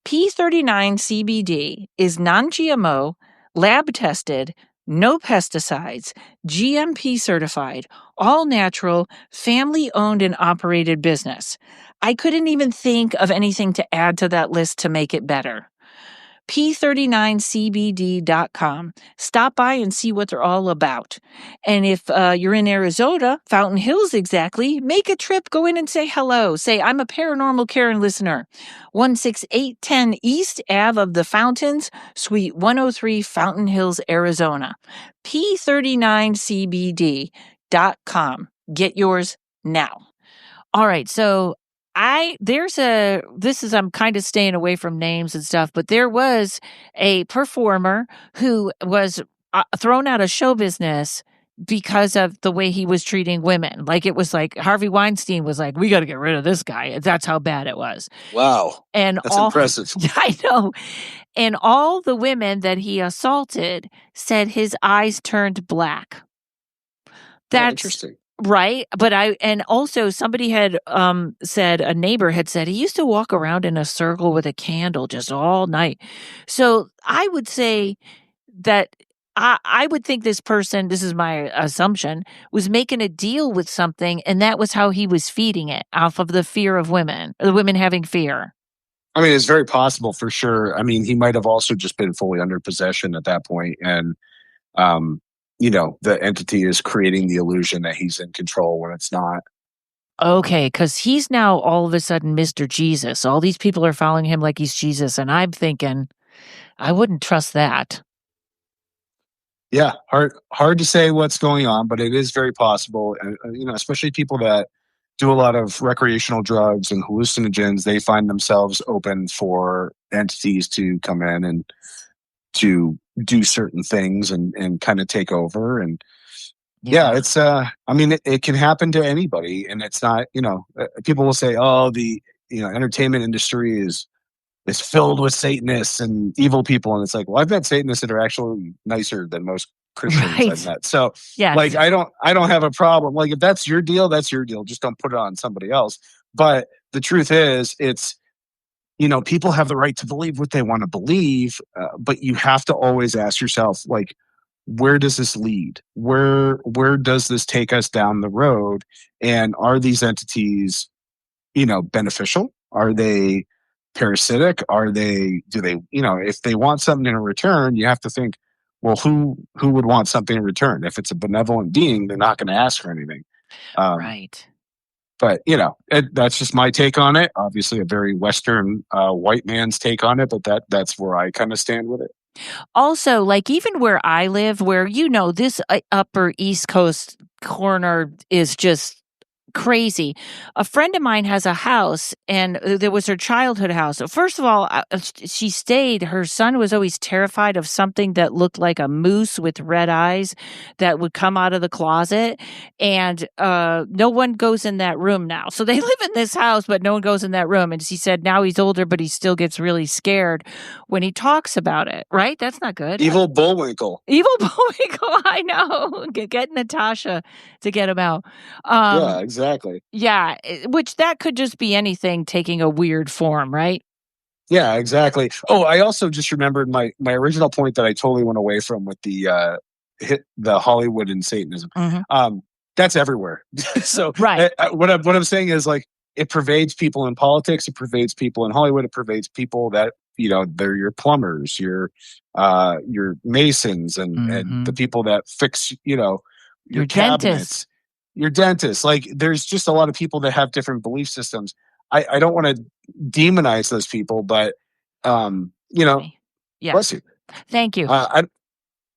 P39 CBD is non-GMO, lab-tested, no pesticides, GMP certified, all natural, family owned and operated business. I couldn't even think of anything to add to that list to make it better. P39CBD.com. Stop by and see what they're all about. And if you're in Arizona, Fountain Hills exactly, make a trip, go in and say hello. Say, I'm a Paranormal Karen listener. 16810 East Ave of the Fountains, Suite 103, Fountain Hills, Arizona. P39CBD.com. Get yours now. All right, so I'm kind of staying away from names and stuff, but there was a performer who was thrown out of show business because of the way he was treating women. Like, it was like Harvey Weinstein was like, we got to get rid of this guy. That's how bad it was. Wow. And That's impressive. I know. And all the women that he assaulted said his eyes turned black. That's interesting. right. But also somebody had said, a neighbor had said he used to walk around in a circle with a candle just all night. So I would say that I would think this person, this is my assumption, was making a deal with something, and that was how he was feeding it, off of the fear of women, or the women having fear. I mean, it's very possible for sure. I mean, he might have also just been fully under possession at that point, and the entity is creating the illusion that he's in control when it's not. Okay, because he's now all of a sudden Mr. Jesus. All these people are following him like he's Jesus, and I'm thinking, I wouldn't trust that. Yeah, hard to say what's going on, but it is very possible. And especially people that do a lot of recreational drugs and hallucinogens, they find themselves open for entities to come in and to do certain things and kind of take over. And it's it can happen to anybody, and it's not, people will say, oh, the entertainment industry is filled with Satanists and evil people. And it's like, well, I've met Satanists that are actually nicer than most Christians I've met. So like, I don't have a problem. Like, if that's your deal, that's your deal. Just don't put it on somebody else. But the truth is, it's, people have the right to believe what they want to believe. But you have to always ask yourself, like, where does this lead? Where does this take us down the road? And are these entities, beneficial? Are they parasitic? Do they, if they want something in return, you have to think, well, who would want something in return? If it's a benevolent being, they're not going to ask for anything. Right. But, that's just my take on it. Obviously a very Western white man's take on it, but that's where I kind of stand with it. Also, like, even where I live, where, this upper East Coast corner is just crazy. A friend of mine has a house, and there was her childhood house. First of all, she stayed. Her son was always terrified of something that looked like a moose with red eyes that would come out of the closet. And no one goes in that room now. So they live in this house, but no one goes in that room. And she said now he's older, but he still gets really scared when he talks about it. Right? That's not good. Evil Bullwinkle. I know. Get Natasha to get him out. Yeah, exactly. Yeah, which that could just be anything taking a weird form, right? Yeah, exactly. Oh, I also just remembered my original point that I totally went away from with the Hollywood and Satanism. Mm-hmm. That's everywhere. So right. What I'm saying is, like, it pervades people in politics. It pervades people in Hollywood. It pervades people that, they're your plumbers, your masons, and the people that fix, your cabinets. Dentist. Your dentist. Like, there's just a lot of people that have different belief systems. I don't want to demonize those people, but bless you. Thank you.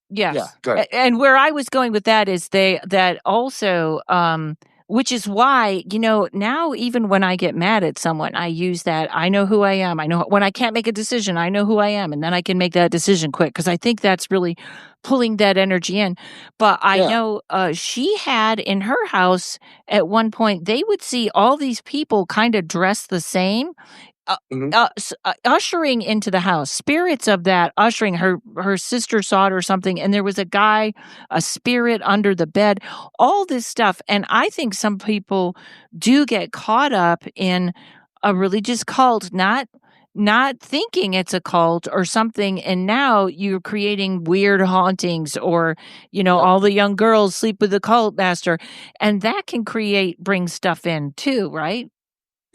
Yes. Yeah, go ahead. And where I was going with that is that also, which is why, now even when I get mad at someone, I use that. I know who I am. I know when I can't make a decision, I know who I am. And then I can make that decision quick, because I think that's really pulling that energy in. But I know she had in her house at one point, they would see all these people kind of dressed the same. Ushering into the house, spirits of that ushering. Her sister saw it or something, and there was a spirit under the bed, all this stuff. And I think some people do get caught up in a religious cult, not thinking it's a cult or something, and now you're creating weird hauntings, or all the young girls sleep with the cult master, and that can bring stuff in too, right?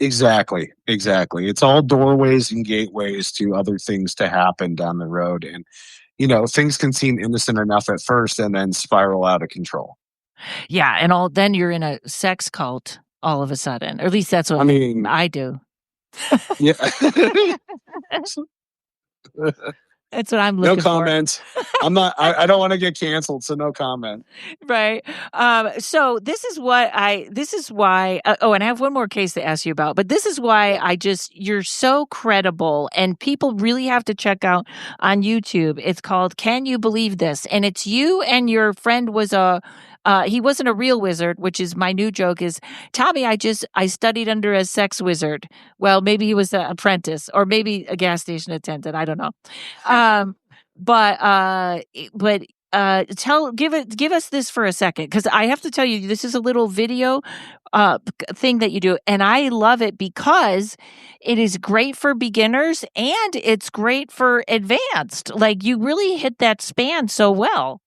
Exactly. It's all doorways and gateways to other things to happen down the road. And, things can seem innocent enough at first and then spiral out of control. Yeah. And then you're in a sex cult all of a sudden. Or at least that's what I do. Yeah. That's what I'm No looking for. comment. I'm not. I don't want to get canceled, so no comment. Right. So this is why. And I have one more case to ask you about, but this is why you're so credible, and people really have to check out on YouTube. It's called Can You Believe This? And it's you and your friend he wasn't a real wizard, which is my new joke is, Tommy, I studied under a sex wizard. Well, maybe he was an apprentice or maybe a gas station attendant. I don't know. Give us this for a second, because I have to tell you, this is a little video thing that you do, and I love it because it is great for beginners and it's great for advanced. Like, you really hit that span so well.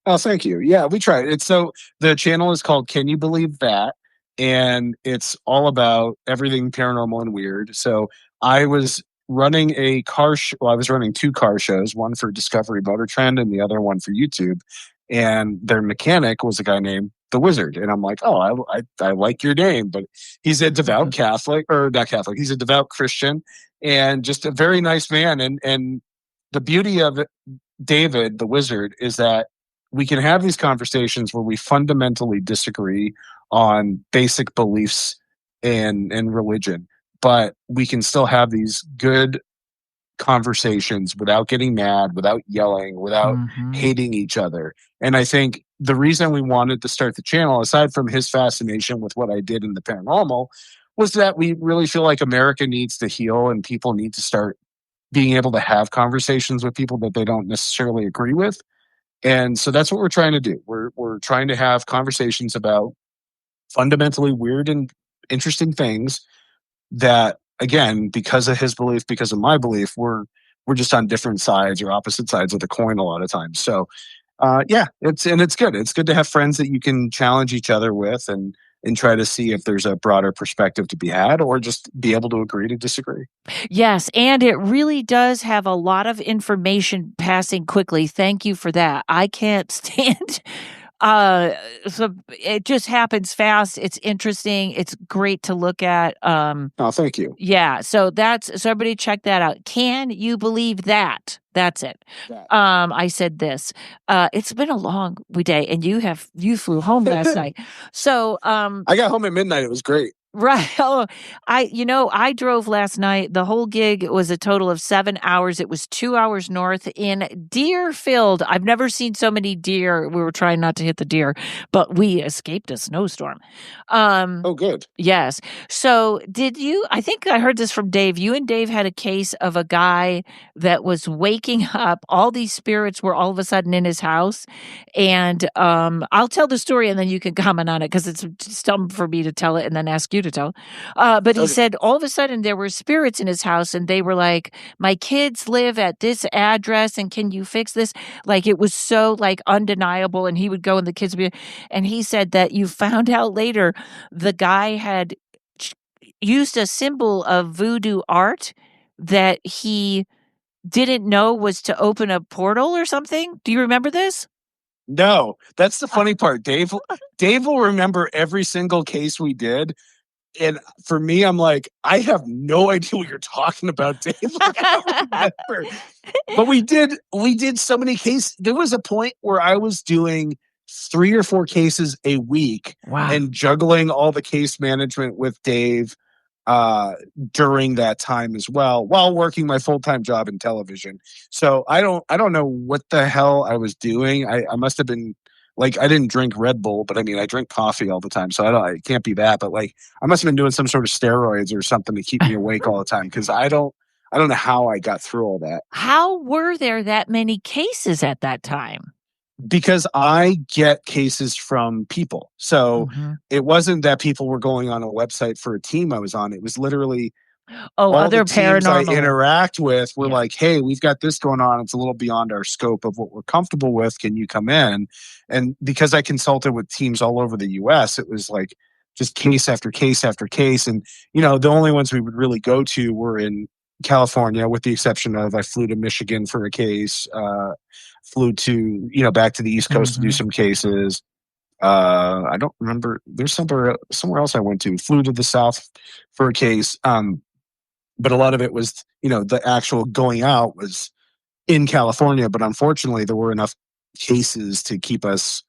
Oh, thank you. Yeah, we tried. The channel is called Can You Believe That? And it's all about everything paranormal and weird. So I was running I was running 2 car shows, one for Discovery Motor Trend and the other one for YouTube. And their mechanic was a guy named The Wizard. And I'm like, oh, I like your name. But he's a devout Catholic, or not Catholic, he's a devout Christian and just a very nice man. And the beauty of it, David, the Wizard, is that we can have these conversations where we fundamentally disagree on basic beliefs and religion, but we can still have these good conversations without getting mad, without yelling, without hating each other. And I think the reason we wanted to start the channel, aside from his fascination with what I did in the paranormal, was that we really feel like America needs to heal and people need to start being able to have conversations with people that they don't necessarily agree with. And so that's what we're trying to do. We're trying to have conversations about fundamentally weird and interesting things that, again, because of his belief, because of my belief, we're just on different sides or opposite sides of the coin a lot of times. So it's good. It's good to have friends that you can challenge each other with and try to see if there's a broader perspective to be had, or just be able to agree to disagree. Yes, and it really does have a lot of information passing quickly. Thank you for that. I can't stand so it just happens fast. It's interesting. It's great to look at. Oh, thank you. Yeah, so everybody check that out. Can you believe that? That's it. I said this. It's been a long day, and you flew home last night. So I got home at midnight. It was great. Right. Oh, I drove last night. The whole gig was a total of 7 hours. It was 2 hours north in deer-filled. I've never seen so many deer. We were trying not to hit the deer, but we escaped a snowstorm. Oh, good. Yes. So I think I heard this from Dave. You and Dave had a case of a guy that was waking up. All these spirits were all of a sudden in his house. And I'll tell the story and then you can comment on it, because it's just dumb for me to tell it and then ask you to tell. But he said all of a sudden there were spirits in his house and they were like, my kids live at this address and can you fix this? Like, it was so like undeniable. And he would go and the kids would be, and he said that you found out later the guy had used a symbol of voodoo art that he didn't know was to open a portal or something. Do you remember this? No, that's the funny part. Dave will remember every single case we did. And for me, I'm like, I have no idea what you're talking about, Dave. I don't remember. But we did so many cases. There was a point where I was doing 3 or 4 cases a week. Wow. And juggling all the case management with Dave during that time as well, while working my full-time job in television. So I don't know what the hell I was doing. I must have been like, I didn't drink Red Bull, but I mean, I drink coffee all the time. So it can't be that, but like, I must have been doing some sort of steroids or something to keep me awake all the time. Cause I don't know how I got through all that. How were there that many cases at that time? Because I get cases from people. So it wasn't that people were going on a website for a team I was on. It was literally all other the teams paranormal I interact with were like, hey, we've got this going on. It's a little beyond our scope of what we're comfortable with. Can you come in? And because I consulted with teams all over the US, it was like just case after case after case. And, the only ones we would really go to were in California, with the exception of I flew to Michigan for a case, flew to, back to the East Coast to do some cases. I don't remember. There's somewhere else I went to. Flew to the South for a case. But a lot of it was, the actual going out was in California, but unfortunately there were enough cases to keep us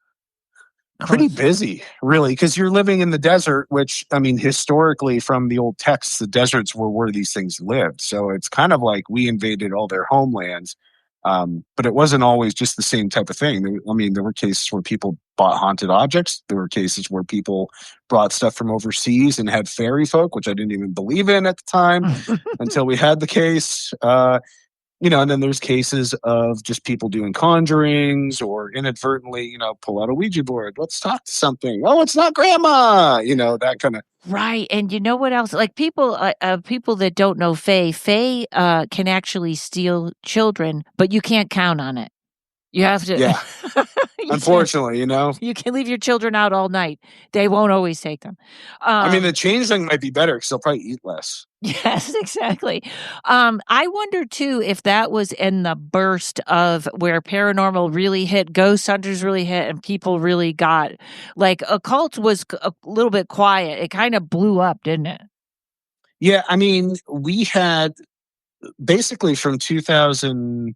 pretty busy, really, because you're living in the desert, which, I mean, historically from the old texts, the deserts were where these things lived. So it's kind of like we invaded all their homelands. But it wasn't always just the same type of thing. I mean, there were cases where people bought haunted objects. There were cases where people brought stuff from overseas and had fairy folk, which I didn't even believe in at the time until we had the case. And then there's cases of just people doing conjurings or inadvertently, pull out a Ouija board. Let's talk to something. Oh, it's not grandma. That kind of. Right. And you know what else? Like people that don't know Fae can actually steal children, but you can't count on it. You have to. Yeah. Unfortunately, You can leave your children out all night. They won't always take them. I mean, the changeling might be better because they'll probably eat less. Yes, exactly. I wonder too if that was in the burst of where paranormal really hit, ghost hunters really hit, and people really got like occult was a little bit quiet. It kind of blew up, didn't it? Yeah, I mean, we had basically from 2000.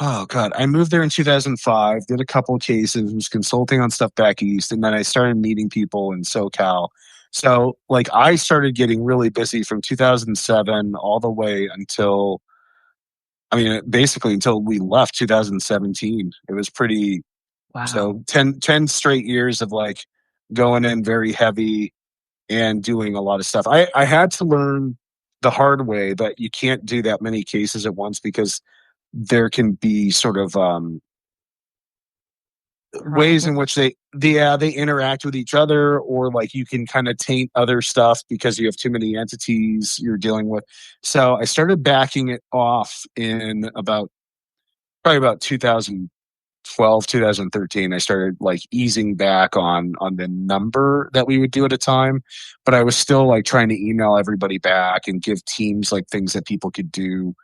Oh God, I moved there in 2005, did a couple of cases, was consulting on stuff back east, and then I started meeting people in SoCal. So like I started getting really busy from 2007 all the way until, basically until we left 2017. It was pretty, Wow. So 10 straight years of like going in very heavy and doing a lot of stuff. I had to learn the hard way that you can't do that many cases at once because there can be sort of ways in which they interact with each other, or like you can kind of taint other stuff because you have too many entities you're dealing with. So I started backing it off in probably about 2012, 2013. I started like easing back on the number that we would do at a time, but I was still like trying to email everybody back and give teams like things that people could do.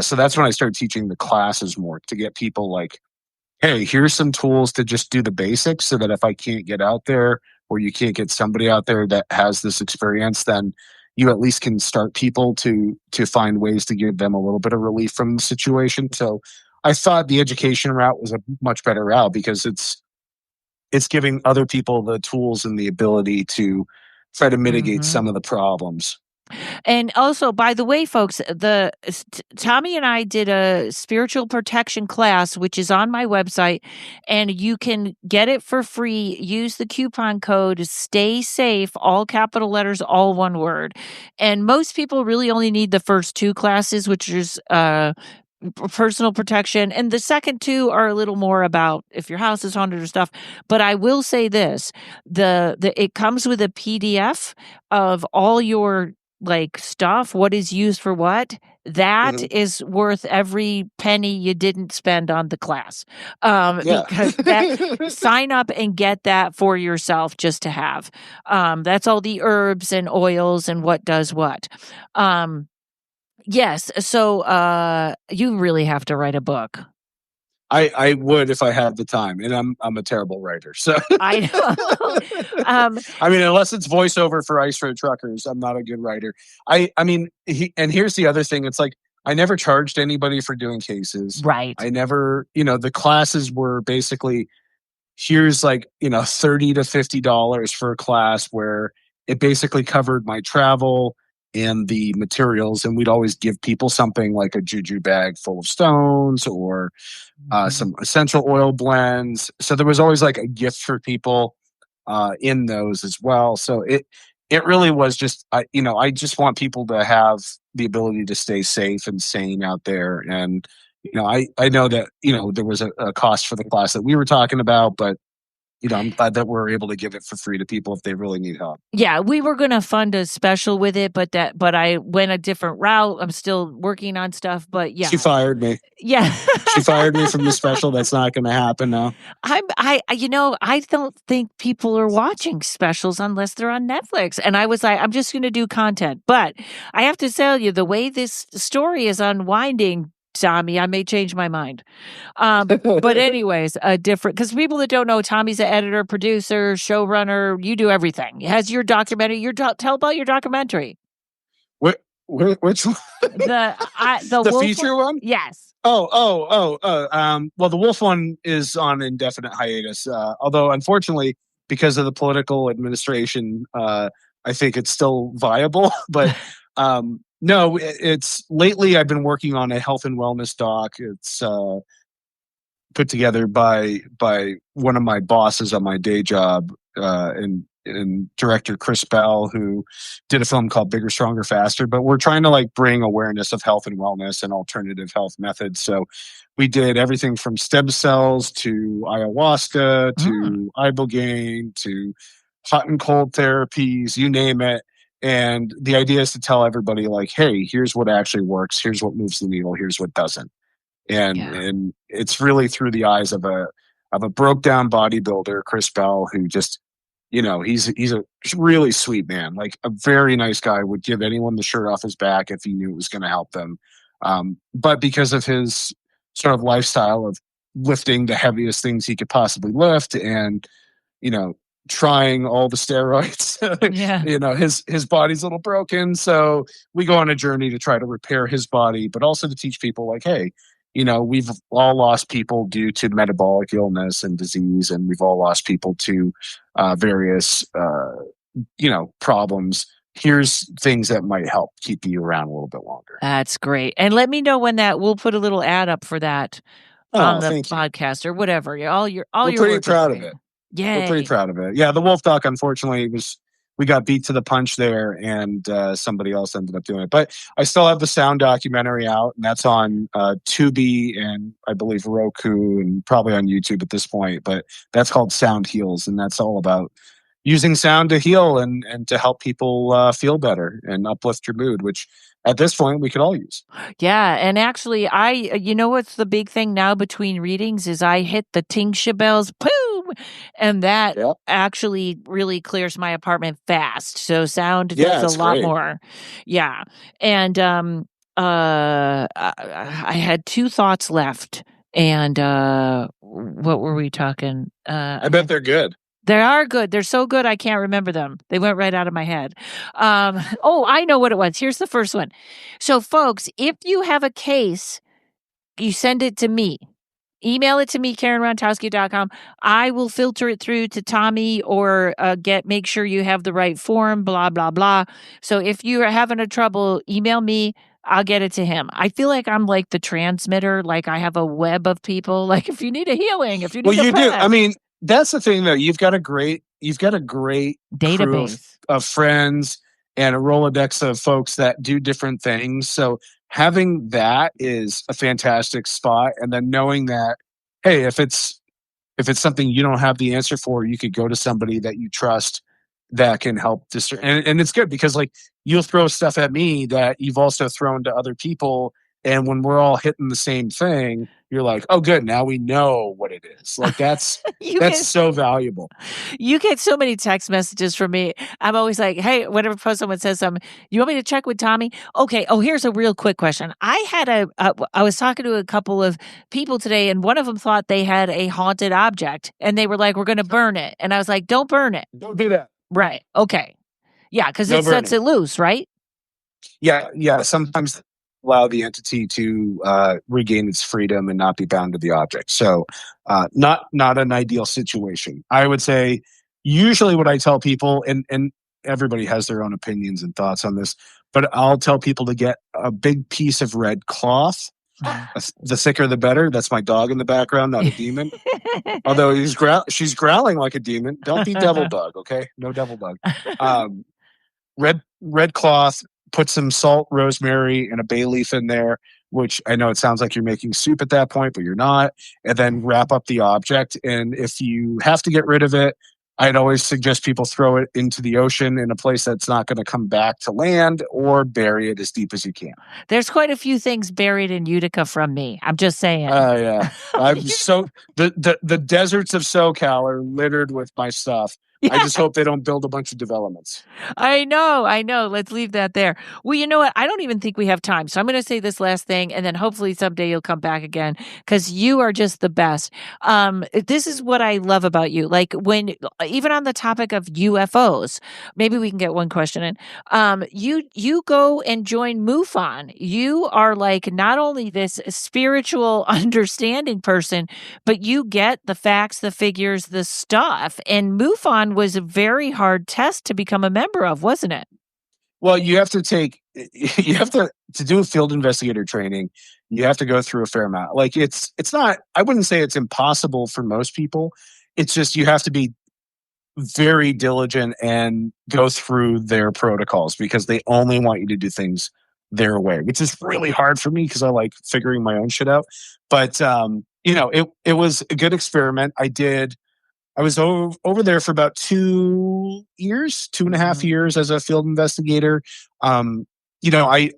So that's when I started teaching the classes more to get people like, hey, here's some tools to just do the basics so that if I can't get out there or you can't get somebody out there that has this experience, then you at least can start people to find ways to give them a little bit of relief from the situation. So I thought the education route was a much better route because it's giving other people the tools and the ability to try to mitigate some of the problems. And also, by the way, folks, Tommy and I did a spiritual protection class, which is on my website, and you can get it for free. Use the coupon code Stay Safe, all capital letters, all one word. And most people really only need the first two classes, which is personal protection, and the second two are a little more about if your house is haunted or stuff. But I will say this: it comes with a PDF of all your like stuff, what is used for what. That is worth every penny you didn't spend on the class. Because sign up and get that for yourself just to have. That's all the herbs and oils and what does what. Yes. So you really have to write a book. I would if I had the time, and I'm a terrible writer. So I know. Unless it's voiceover for Ice Road Truckers, I'm not a good writer. And here's the other thing: it's like I never charged anybody for doing cases. Right. I never, the classes were basically here's like $30 to $50 for a class where it basically covered my travel and the materials, and we'd always give people something like a juju bag full of stones or some essential oil blends. So there was always like a gift for people in those as well. So it really was just I just want people to have the ability to stay safe and sane out there. And I know that there was a cost for the class that we were talking about, but I'm glad that we're able to give it for free to people if they really need help. Yeah, we were going to fund a special with it, but I went a different route. I'm still working on stuff, but yeah. She fired me. Yeah. She fired me from the special. That's not going to happen now. I don't think people are watching specials unless they're on Netflix. And I was like, I'm just going to do content. But I have to tell you, the way this story is unwinding, Tommy, I may change my mind. But anyways, because people that don't know, Tommy's an editor, producer, showrunner. You do everything. He has your documentary. Tell about your documentary. Which one? The The wolf feature one? Yes. Well, the wolf one is on indefinite hiatus. Although, unfortunately, because of the political administration, I think it's still viable. But no, it's lately I've been working on a health and wellness doc. It's put together by one of my bosses on my day job, and director Chris Bell, who did a film called Bigger, Stronger, Faster. But we're trying to like bring awareness of health and wellness and alternative health methods. So we did everything from stem cells to ayahuasca to ibogaine to hot and cold therapies, you name it. And the idea is to tell everybody like, hey, here's what actually works. Here's what moves the needle. Here's what doesn't. And it's really through the eyes of a broke down bodybuilder, Chris Bell, who just, he's a really sweet man, like a very nice guy, would give anyone the shirt off his back if he knew it was going to help them. But because of his sort of lifestyle of lifting the heaviest things he could possibly lift and, trying all the steroids, his body's a little broken. So we go on a journey to try to repair his body, but also to teach people like, hey, we've all lost people due to metabolic illness and disease, and we've all lost people to various, problems. Here's things that might help keep you around a little bit longer. That's great. And let me know when we'll put a little ad up for that on the podcast or whatever. We're pretty proud of it. Yay. We're pretty proud of it. Yeah, the wolf doc, unfortunately, we got beat to the punch there, and somebody else ended up doing it. But I still have the sound documentary out, and that's on Tubi and I believe Roku and probably on YouTube at this point. But that's called Sound Heals, and that's all about using sound to heal and to help people feel better and uplift your mood, which at this point we could all use. Yeah. And actually, what's the big thing now between readings is I hit the tingsha bells, boom, and that actually really clears my apartment fast. So sound does a lot more. Yeah. And I had two thoughts left. And what were we talking? I bet they're good. They are good. They're so good, I can't remember them. They went right out of my head. I know what it was. Here's the first one. So, folks, if you have a case, you send it to me. Email it to me, karenrontowski.com. I will filter it through to Tommy or make sure you have the right form, blah, blah, blah. So if you are having a trouble, email me. I'll get it to him. I feel like I'm like the transmitter. Like I have a web of people. Like if you need a healing, if you need you do. I mean, that's the thing, though. You've got a great database of friends and a Rolodex of folks that do different things. So having that is a fantastic spot. And then knowing that, hey, if it's something you don't have the answer for, you could go to somebody that you trust that can help discern. And it's good because like you'll throw stuff at me that you've also thrown to other people. And when we're all hitting the same thing, you're like, oh, good. Now we know what it is. Like that's so valuable. You get so many text messages from me. I'm always like, hey, whenever someone says something, you want me to check with Tommy? Okay. Oh, here's a real quick question. I was talking to a couple of people today, and one of them thought they had a haunted object, and they were like, we're going to burn it. And I was like, don't burn it. Don't do that. Right. Okay. Yeah, because it sets it loose, right? Yeah. Sometimes allow the entity to regain its freedom and not be bound to the object. So not an ideal situation. I would say usually what I tell people, and everybody has their own opinions and thoughts on this, but I'll tell people to get a big piece of red cloth. The thicker the better. That's my dog in the background, not a demon. Although she's growling like a demon. Don't be devil dog, okay? No devil dog. Red cloth. Put some salt, rosemary, and a bay leaf in there, which I know it sounds like you're making soup at that point, but you're not. And then wrap up the object. And if you have to get rid of it, I'd always suggest people throw it into the ocean in a place that's not going to come back to land, or bury it as deep as you can. There's quite a few things buried in Utica from me. I'm just saying. Yeah. I'm the deserts of SoCal are littered with my stuff. I just hope they don't build a bunch of developments. I know. Let's leave that there. Well, you know what? I don't even think we have time. So I'm going to say this last thing, and then hopefully someday you'll come back again because you are just the best. This is what I love about you. Like when, even on the topic of UFOs, maybe we can get one question in. You go and join MUFON. You are like not only this spiritual understanding person, but you get the facts, the figures, the stuff. And MUFON was a very hard test to become a member of, wasn't it? Well, you have to do field investigator training. You have to go through a fair amount. Like it's not, I wouldn't say it's impossible for most people. It's just, you have to be very diligent and go through their protocols because they only want you to do things their way, which is really hard for me because I like figuring my own shit out. But, it was a good experiment. I was over there for about 2 years, 2.5 years as a field investigator. I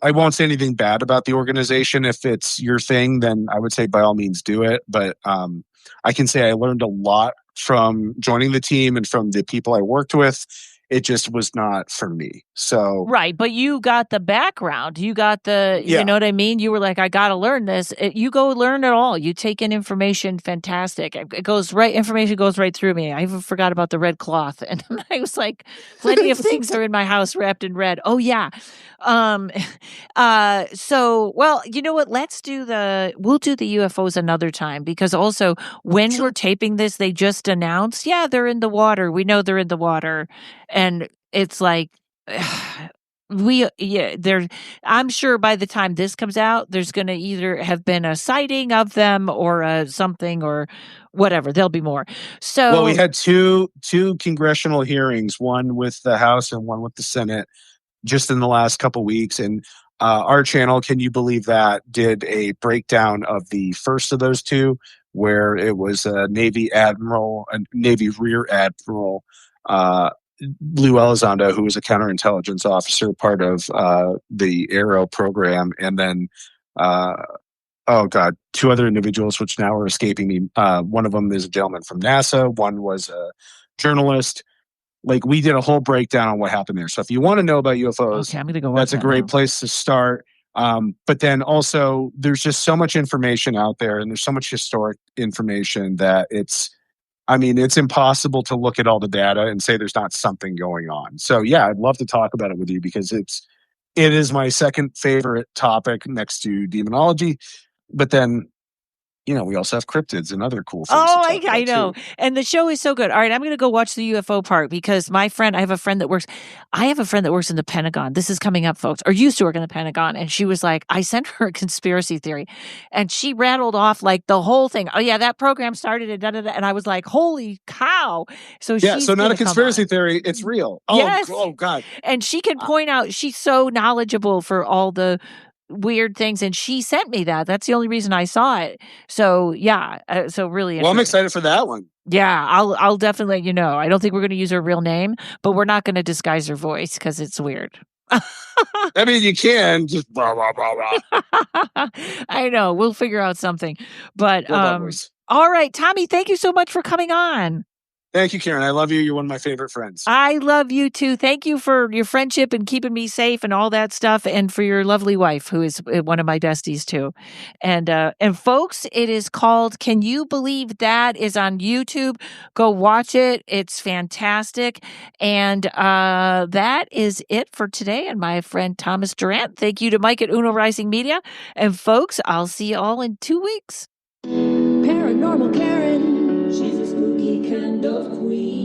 won't say anything bad about the organization. If it's your thing, then I would say by all means do it. But I can say I learned a lot from joining the team and from the people I worked with. It just was not for me. So right, but you got the background. You got the, you know what I mean? You were like, I got to learn this. You go learn it all. You take in information, fantastic. Information goes right through me. I even forgot about the red cloth. And I was like, plenty of things are in my house wrapped in red. Oh, yeah. Well, you know what? We'll do the UFOs another time because also when we're taping this, they just announced, they're in the water. We know they're in the water. And it's like, I'm sure by the time this comes out, there's going to either have been a sighting of them or something or whatever. There'll be more. So, well, we had two congressional hearings, one with the House and one with the Senate, just in the last couple of weeks. And our channel, can you believe that, did a breakdown of the first of those two, where it was a Navy Rear Admiral, Lou Elizondo, who was a counterintelligence officer, part of the Arrow program, and then two other individuals, which now are escaping me. One of them is a gentleman from NASA. One was a journalist. Like, we did a whole breakdown on what happened there. So if you want to know about UFOs, okay, I'm gonna go. That's a great place to start. But then also, there's just so much information out there, and there's so much historic information that it's impossible to look at all the data and say there's not something going on. So yeah, I'd love to talk about it with you because it is my second favorite topic next to demonology. But then, we also have cryptids and other cool things. I know. Too. And the show is so good. All right, I'm going to go watch the UFO part because I have a friend that works in the Pentagon. This is coming up, folks, or used to work in the Pentagon. And she was like, I sent her a conspiracy theory and she rattled off like the whole thing. Oh yeah, that program started and da-da-da. And I was like, holy cow. So so not a conspiracy theory. It's real. Yes. Oh God. And she can point out, she's so knowledgeable for all the weird things, and she sent me that. That's the only reason I saw it. So yeah, so really. Well, I'm excited for that one. Yeah, I'll definitely let you know. I don't think we're going to use her real name, but we're not going to disguise her voice because it's weird. I mean, you can just blah blah blah blah. I know. We'll figure out something. But all right, Tommy, thank you so much for coming on. Thank you, Karen. I love you. You're one of my favorite friends. I love you too. Thank you for your friendship and keeping me safe and all that stuff, and for your lovely wife, who is one of my besties too. And folks, it is called "Can You Believe That?" is on YouTube. Go watch it. It's fantastic. And that is it for today. And my friend Thomas Durant. Thank you to Mike at Uno Rising Media. And folks, I'll see you all in 2 weeks. Paranormal Karen, she's a spooky kind of queen.